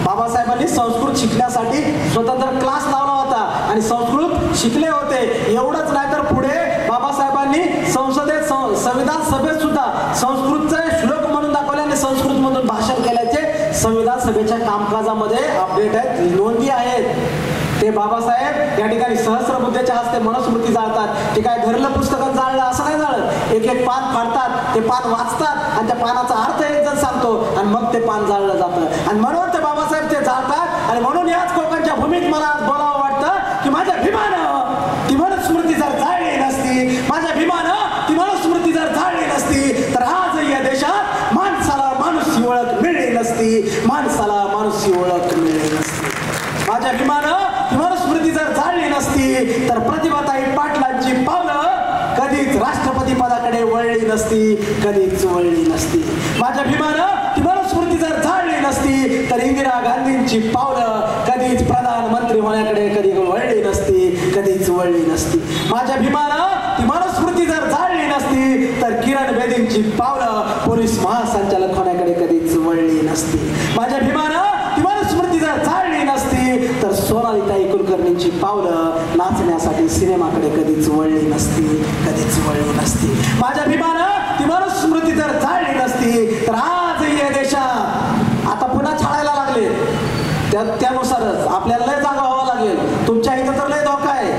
[SPEAKER 1] बाबासाहेबांनी संस्कृत शिकण्यासाठी स्वतंत्र क्लास लावला होता आणि संस्कृत शिकले होते. एवढंच नाही तर पुढे बाबासाहेबांनी संविधान सभेत सुद्धा संस्कृतचे श्लोक म्हणून दाखवले आणि संस्कृत मधून भाषण केल्याचे संविधान सभेच्या कामकाजामध्ये अपडेट आहेत, नोंदी आहेत. ते बाबासाहेब या ठिकाणी सहस्रबुद्धेच्या हस्ते मनुस्मृती जाळतात. ते काय धरलं पुस्तकात जाळलं असं नाही जाळत. एक एक पान फाडतात, ते पान वाचतात आणि त्या पानाचा अर्थ एक जण सांगतो आणि मग ते पान जाळलं जातं. आणि म्हणून ते बाबासाहेब ते जाळतात. आणि म्हणून याच कोकणच्या भूमीत मला आज बोलावं वाटतं की माझ्या भीमानं ती मनुस्मृती जर जाळली नसती, माझ्या भीमानं ती मनुस्मृती जर जाळली नसती तर आज या देशात माणसाला माणूसची ओळख मिळली नसती, माणसाला माणूसची ओळख मिळली नसती. माझ्या भीमानं ती मनुस्मृती जर जाळली नसती तर प्रतिभाताई पाटलांची पावलं कधीच राष्ट्रपती पदाकडे वळली नसती, कधीच वळली नसती. माझ्या भीमानं ती मनुस्मृती जर जाळली नसती तर इंदिरा गांधींची पावलं कधीच प्रधानमंत्री होण्याकडे कधी वळली नसती, कधीच वळली नसती. माझ्या भीमानं ती मनुस्मृती जर जाळली नसती तर किरण बेदींची पावलं पोलीस महासंचालक होण्याकडे कधीच वळली नसती. माझ्या भीमानं ती मनुस्मृती जर जाळली नसती तर सोनालीताई कुलकर्णींची पावलं नाचण्यासाठी सिनेमाकडे कधीच वळली नसती, कधीच वळली नसती. माझ्या भीमानं ती मनुस्मृती जर जाळली नसती तर आज या देशात आता पुन्हा छाळायला लागले. त्यानुसारच आपल्याला लय जागा व्हावं लागेल. तुमच्या इथं तर लय धोका आहे,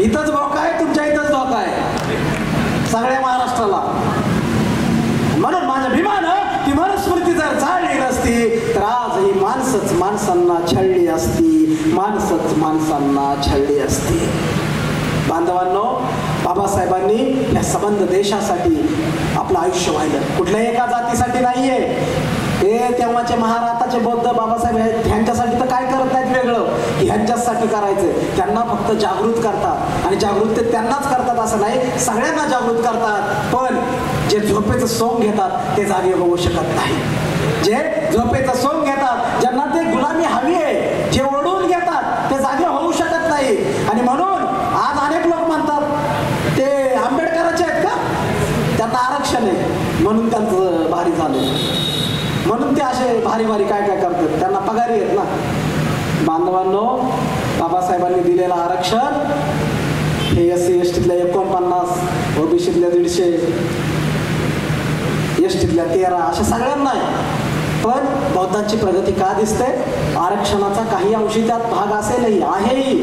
[SPEAKER 1] इथंच धोका आहे, तुमच्या इथंच धोका आहे सगळ्या महाराष्ट्राला. म्हणून माझ्या भीमानं ती मनुस्मृती जर जाळली नसती तर आज ही माणसंच माणसांना छळली असती, माणसंच माणसांना छळली असती. बांधवांनो, बाबासाहेबांनी या संबंध देशासाठी आपलं आयुष्य वाहिलं. कुठल्याही एका जातीसाठी नाहीये. हे तेव्हाचे महाराष्ट्राचे बौद्ध बाबासाहेब आहेत, ह्यांच्यासाठी तर काय करत नाहीत वेगळं की ह्यांच्यासाठी करायचं. त्यांना फक्त जागृत करतात आणि जागृत ते त्यांनाच करतात असं नाही, सगळ्यांना जागृत करतात. पण जे झोपेचं सोंग घेतात ते जागे होऊ शकत नाही. जे झोपेचं सोंग घेतात, ज्यांना ते गुलामी हवी आहे, जे ओढून घेतात ते जागे होऊ शकत नाही. आणि म्हणून आज अनेक लोक म्हणतात ते आंबेडकरांचे आहेत का, त्यांना आरक्षण आहे म्हणून त्यांचं भारी झालं, म्हणून ते असे भारी भारी काय काय करतात, त्यांना पगारी आहेत ना. बांधवांनो, बाबासाहेबांनी दिलेलं आरक्षण हे SC STतल्या 49, OBCतल्या 150, STतल्या 13 अशा सगळ्यांना आहे. पण बौद्धांची प्रगती का दिसते? आरक्षणाचा काही अंशी त्यात भाग असेलही, आहेही,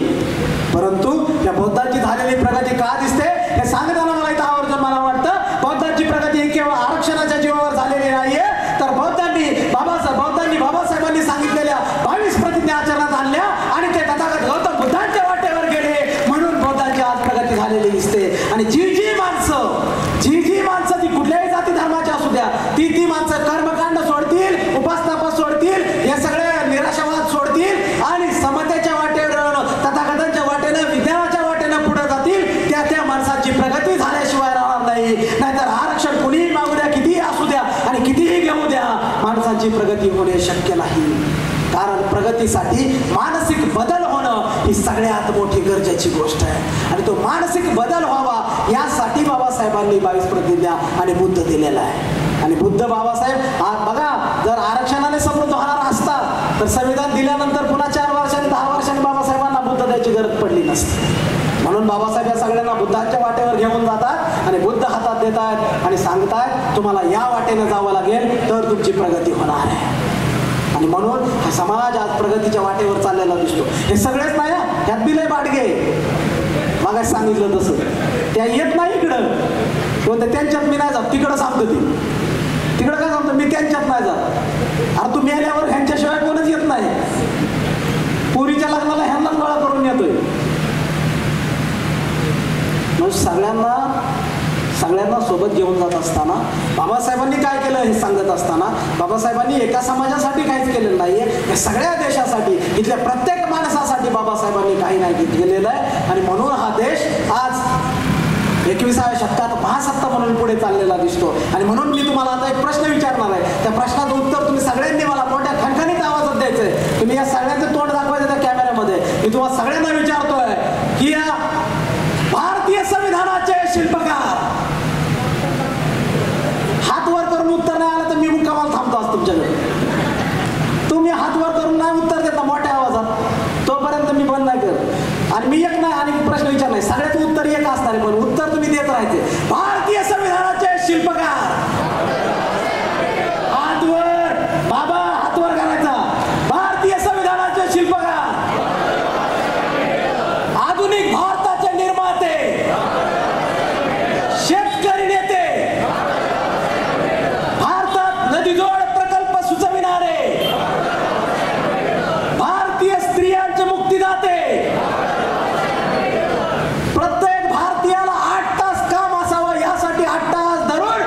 [SPEAKER 1] परंतु या बौद्धांची झालेली प्रगती का दिसते हे सांगताना मला इथं आवर्जून मला वाटतं बौद्धांची प्रगती ही केवळ आरक्षणाच्या जीवावर झालेली नाहीये, तर बौद्धांनी बाबासाहेबांनी सांगितलेल्या 22 प्रतिज्ञा आचरणात आणल्या आणि ते तथागत गौतम बुद्धांच्या वाटेवर गेले, म्हणून बौद्धांची आज प्रगती झालेली दिसते. आणि जी माणसं ती कुठल्याही जाती धर्माची असू द्या, ती माणसं कर्मकांड सोडतील, उपासनापास सोडतील, हे सगळे निराशावाद सोडतील आणि समतेच्या वाटेवर, तथागतांच्या वाटेनं, विज्ञानाच्या वाटेनं पुढे जातील, त्या माणसाची प्रगती झाल्याशिवाय राहणार नाही. नाहीतर आरक्षण कुणीही मागू द्या, कितीही असू द्या आणि कितीही घेऊ द्या, माणसाची प्रगती होणे शक्य नाही. कारण प्रगतीसाठी मानसिक बदल होणं ही सगळ्यात मोठी गरजेची गोष्ट आहे. आणि तो मानसिक बदल व्हावा यासाठी बाबासाहेबांनी 22 प्रतिज्ञा आणि बुद्ध दिलेला आहे. आणि बुद्ध बाबासाहेब बघा, जर आरक्षणाने समृद्ध होणार असता तर संविधान दिल्यानंतर पुन्हा 4 वर्षांनी 10 वर्षांनी बाबासाहेबांना बुद्ध द्यायची गरज पडली नसती. म्हणून बाबासाहेब या सगळ्यांना बुद्धांच्या वाटेवर घेऊन जातात आणि बुद्ध हातात देत आहेत आणि सांगतायत तुम्हाला या वाटेने जावं लागेल तर तुमची प्रगती होणार आहे. आणि म्हणून हा समाज आज प्रगतीच्या वाटेवर चाललेला दिसतो. हे सगळेच नाही, त्यात बी लय बाटगे, मागास सांगितलं तसं, त्या येत नाही इकडं, किंवा त्यांच्यात मी नाही जात, तिकडं सांगतो ती, तिकडं काय सांगतो मी त्यांच्यात नाही जात. अरे तू मेल्यावर ह्यांच्याशिवाय कोणच येत नाही, पुरीच्या लग्नाला ह्यांनाच गोळा करून येतोय. सगळ्यांना सोबत घेऊन जात असताना बाबासाहेबांनी काय केलं हे सांगत असताना बाबासाहेबांनी एका समाजासाठी काहीच केलेलं नाहीये, या सगळ्या देशासाठी, इथल्या प्रत्येक माणसासाठी बाबासाहेबांनी काही नाही केलेलं आहे. आणि म्हणून हा देश आज 21व्या शतकात महासत्ता म्हणून पुढे चाललेला दिसतो. आणि म्हणून मी तुम्हाला आता एक प्रश्न विचारणार आहे, त्या प्रश्नाचं उत्तर तुम्ही सगळ्यांनी मला मोठ्या खणखणीत आवाजात द्यायचंय. तुम्ही या सगळ्यांचं तोंड दाखवायचं त्या कॅमेऱ्यामध्ये. मी तुम्हाला सगळ्यांना विचारतोय की या भारतीय संविधानाचे शिल्पकार, हात वर करून उत्तर नाही आलं तर मी मुक्कामाला थांबतो आज तुमच्याकडे. तुम्ही हात वर करून नाही उत्तर देता मोठ्या आवाजात, तोपर्यंत मी बंद नाही करत. आणि मी एक नाही आणि प्रश्न विचार नाही, सगळ्याचं उत्तर एक असणार आहे, पण उत्तर तुम्ही देत राहायचे. भारतीय संविधानाचे शिल्पकार, हात वर, बाबा हात वर करायचा. भारतीय संविधानाचे शिल्पकार, आधुनिक भारताचे निर्माते, शेतकरी नेते, भारतात नदीजोड प्रकल्प सुचविणारे, भारतीय स्त्रियांचे मुक्तिदाते, प्रत्येक भारतीयाला 8 तास काम असावं यासाठी 8 तास धरून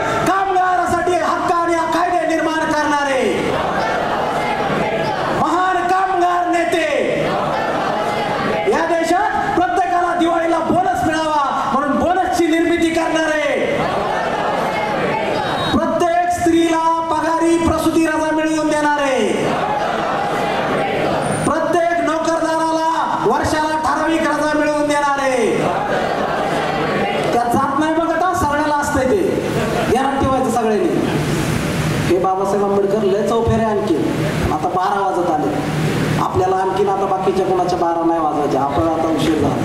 [SPEAKER 1] आणखीन आता बाकीच्या कोणाच्या 12 नाही वाजवायच्या, आपण आता उशीर झाला.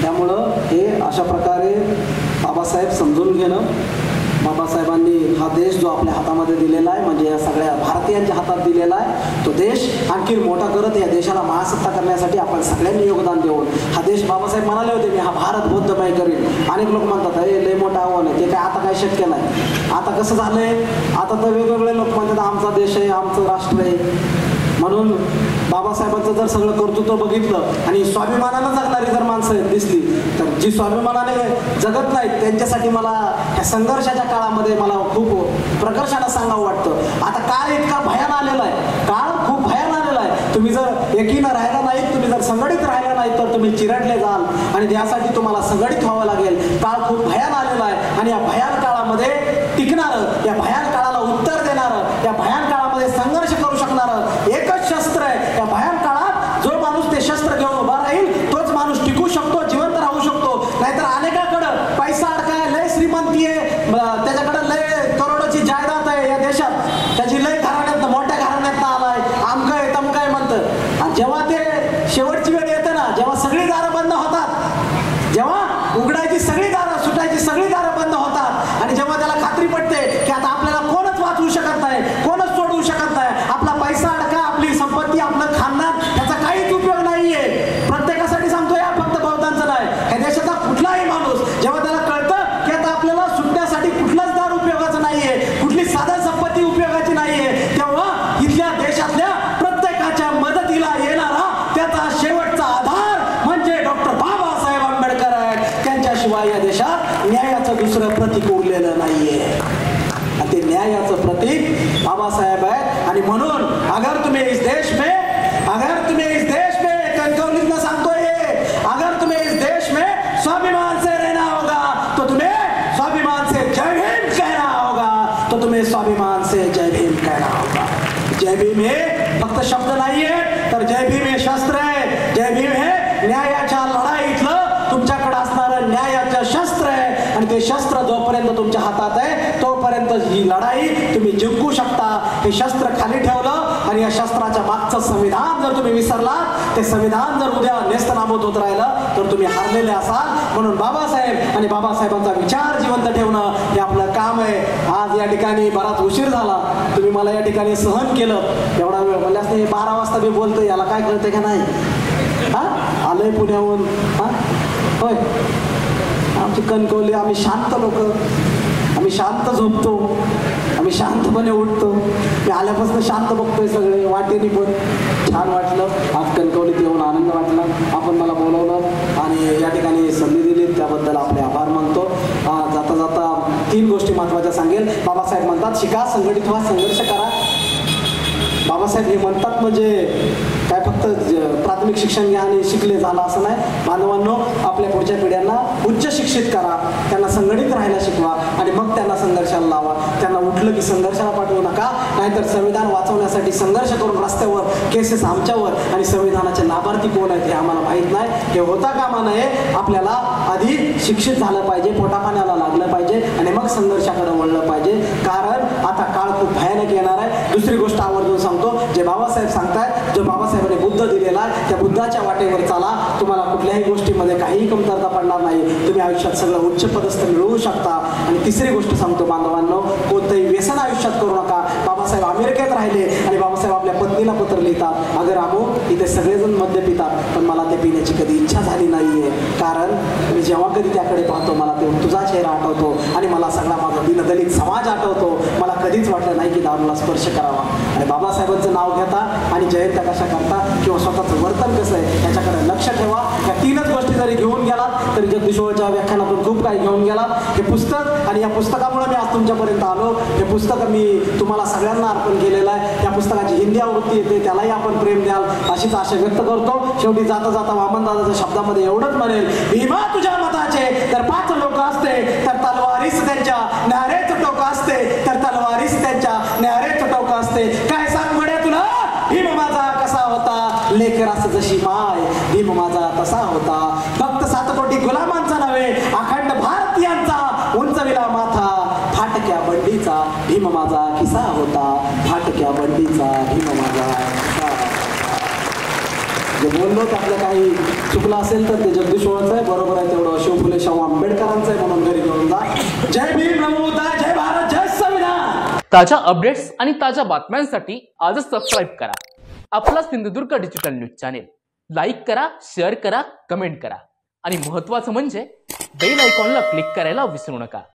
[SPEAKER 1] त्यामुळं हे अशा प्रकारे बाबासाहेब समजून घेणं, बाबासाहेबांनी हा देश जो आपल्या हातामध्ये दिलेला आहे, म्हणजे या सगळ्या भारतीयांच्या हातात दिलेला आहे, तो देश आणखी मोठा करत या देशाला महासत्ता करण्यासाठी आपण सगळ्यांनी योगदान देऊन हा देश, बाबासाहेब म्हणाले होते मी हा भारत बौद्धमय करीन. अनेक लोक म्हणतात हे लय मोठं आव्हान आहे, ते काय आता काय शक्य नाही. आता कसं झालंय, आता तर वेगवेगळे लोक म्हणतात आमचा देश आहे, आमचं राष्ट्र आहे. म्हणून बाबासाहेबांचं जर सगळं कर्तृत्व बघितलं आणि स्वाभिमानानं जगणारी जर माणसं दिसली, तर जी स्वाभिमानाने जगत नाहीत त्यांच्यासाठी मला ह्या संघर्षाच्या काळामध्ये मला खूप प्रकर्षानं सांगावं वाटतं. आता काळ इतका भयान आलेला आहे, काळ खूप भयान आलेला आहे. तुम्ही जर एकीनं राहिला नाहीत, तुम्ही जर संघटित राहिला नाहीत, तर तुम्ही चिरडले जाल आणि त्यासाठी तुम्हाला संघटित व्हावं लागेल. काळ खूप भयान आलेला आहे आणि या भयान काळामध्ये टिकणारं, या भयान काळाला उत्तर देणारं, या भयान काळामध्ये संघर्ष करू शकणारं एकच शस्त्र आहे. या भयान काळात जो माणूस ते शस्त्र घेऊन उभा राहील तोच माणूस टिकू शकतो, जिवंत राहू शकतो. नाहीतर अनेकाकडं पैसा अडकाय, लय श्रीमंती आहे, त्याच्याकडे लय करोडोची जायदाद आहे या देशात, त्याची लय घराण्यात मोठ्या घराण्यात आलाय, आमकय तमकय म्हणतं. आणि जेव्हा ते शेवटची वेळ येते ना, जेव्हा सगळी दारं बंद होतात, जेव्हा उघडायची सगळी दारं, सुटायची सगळी दारं बंद होतात आणि जेव्हा त्याला खात्री पडते की आता आपल्याला कोणच वाचवू शकत नाही, कोणच सोडवू शकत नाही, आपला पैसा अडका, आपली संपत्ती, आपलं खानदान, याचा काहीच उपयोग नाहीये. प्रत्येकासाठी सांगतोय, फक्त बौद्धांचं नाही, ह्या देशाचा कुठलाही माणूस जेव्हा त्याला कळतं की आता आपल्याला सुटण्यासाठी कुठलाच दार उपयोगाचं नाहीये, कुठली साधन संपत्ती उपयोगाची नाहीये, तेव्हा इथल्या देशातल्या प्रत्येकाच्या मदतीला येणारा त्याचा शेवटचा आधार म्हणजे डॉक्टर बाबासाहेब आंबेडकर आहेत. त्यांच्याशिवाय या देशात न्यायाचं दुसरं प्रतीक उरलेलं नाहीये. ते न्यायाचं प्रतीक बाबासाहेब आहेत. आणि म्हणून अगर तुम्ही इस देश में कणकवलीतनं सांगतोय, अगर तुम्हें इस देश में स्वाभिमान से रहना होगा तो तुम्हें स्वाभिमान से जय भीम कहना होगा, तो तुम्हें स्वाभिमान से जय भीम कहना होगा. जय भीम हे फक्त शब्द नाहीये, तर जय भीम हे शस्त्र आहे. जय भीम हे न्यायाच्या लढाईतलं तुमच्याकडे असणारं न्यायाचं शस्त्र आहे आणि ते शस्त्र जोपर्यंत तुमच्या हातात आहे तोपर्यंत ही लढाई तुम्ही जिंकू शकता. हे शस्त्र खाली ठेवलं आणि या शस्त्राच्या मागचं संविधान जर तुम्ही विसरलात, ते संविधान जर उद्या नेस्तनाबूत होत राहिलं तर तुम्ही हरलेले असाल. म्हणून बाबासाहेब आणि बाबासाहेबांचा विचार जिवंत ठेवणं हे आपलं काम आहे. आज या ठिकाणी बराच उशीर झाला, तुम्ही मला या ठिकाणी सहन केलं एवढा वेळ. म्हणल्यास 12 वाजता मी बोलतोय, याला काय कळतंय का नाही? हा आलंय पुण्याहून, हा होय. आमची कणकवली, आम्ही शांत लोक, आम्ही शांत झोपतो, आम्ही शांतपणे उठतो. मी आल्यापासून शांत बघतोय सगळे, वाटेने पण छान वाटलं. आज कणकवलीत येऊन आनंद वाटला. आपण मला बोलवलं आणि या ठिकाणी संधी दिली, त्याबद्दल आपले आभार मानतो. जाता जाता 3 गोष्टी महत्त्वाच्या सांगेल. बाबासाहेब म्हणतात शिका, संघटित व्हा, संघर्ष करा. बाबासाहेब हे म्हणतात म्हणजे काय फक्त प्राथमिक शिक्षण घ्या आणि शिकले झालं असं नाही. बांधवांनो, आपल्या पुढच्या पिढ्यांना उच्च शिक्षित करा, त्यांना संघटित राहायला शिकवा आणि मग त्यांना संघर्षाला लावा. त्यांना उठलं की संघर्षाला पाठवू नका, नाहीतर संविधान वाचवण्यासाठी संघर्ष करून रस्त्यावर केसेस आमच्यावर आणि संविधानाचे लाभार्थी कोण आहेत हे आम्हाला माहीत नाही. हे होता कामा नये. आपल्याला आधी शिक्षित झालं पाहिजे, पोटापाण्याला लागलं पाहिजे आणि मग संघर्षाकडे वळलं पाहिजे. कारण आता काळ खूप भयानक येणार आहे. दुसरी गोष्ट आवर्जून सांगतो, जे बाबासाहेब सांगतायत, जो बाबासाहेबांनी बुद्ध दिलेला आहे त्या बुद्धाच्या वाटेवर चाला. तुम्हाला कुठल्याही गोष्टीमध्ये काहीही कमतरता पडणार नाही. तुम्ही आयुष्यात सगळं उच्च पदस्थ मिळवू शकता. आणि तिसरी गोष्ट सांगतो बांधवांनो, कोणतंही व्यसन आयुष्यात करू नका. बाबासाहेब अमेरिकेत राहिले आणि बाबासाहेब आपल्या पत्नीला पत्र लिहितात, अगर आमो इथे सगळेजण मद्य पितात पण मला ते पिण्याची कधी इच्छा झाली नाहीये. कारण मी जेव्हा कधी त्याकडे पाहतो मला ते तुझा चेहरा आठवतो आणि मला सगळा माझा दीनदलित समाज आठवतो. मला कधीच वाटलं नाही की दारूला स्पर्श करावा. आणि बाबासाहेबांचं नाव घेता आणि जयंत्या कशा करता किंवा स्वतःचं वर्तन कसं आहे याच्याकडे लक्ष ठेवा. या 3च गोष्टी जरी घेऊन गेलात तरी जगदीशोळच्या व्याख्यानातून खूप काही घेऊन गेलात. हे पुस्तक आणि या पुस्तकामुळे मी आज तुमच्यापर्यंत आलो. हे पुस्तक मी तुम्हाला सगळ्यांना अर्पण केलेलं आहे. या पुस्तकाची हिंदी आवृत्ती येते, त्यालाही आपण प्रेम द्याल अशीच आशा व्यक्त करतो. शेवटी जाता जाता वामनदादाच्या शब्दामध्ये एवढंच म्हणेल, भीमा तुझ्या मताचे तर 5 लोक असते तर तलवारीस त्यांच्या न्यारेच टोक असते, तर तलवारीस त्यांच्या न्यारेच टोक असते. काय सांग म्हणे तुला, भीम माझा कसा होता, लेकरास जशी माय भीम माझा तसा होता. फक्त 7 कोटी गुलामांचा नव्हे, अखंड भारतीयांचा उंचविला माथा. फाटक्या बंडीचा भीम माझा किसा होता, फाटक्या बंडीचा भीम माझा किसा. जे बोललो त्यातलं काही चुकलं असेल तर ते जगदीश्वराचं आहे, बरोबर आहे तेवढं शिव फुले शाहू आंबेडकरांचं आहे, म्हणून घरी घेऊन जा. जय भीम, नमो बुद्धाय, जय भारत, जय संविधान.
[SPEAKER 2] ताज्या अपडेट्स आणि ताज्या बातम्यांसाठी आजच सबस्क्राईब करा आपला Sindhudurg digital news channel. Like करा, शेअर करा, कमेंट करा आणि महत्त्वाचं म्हणजे बेल आयकॉनला क्लिक करायला विसरू नका.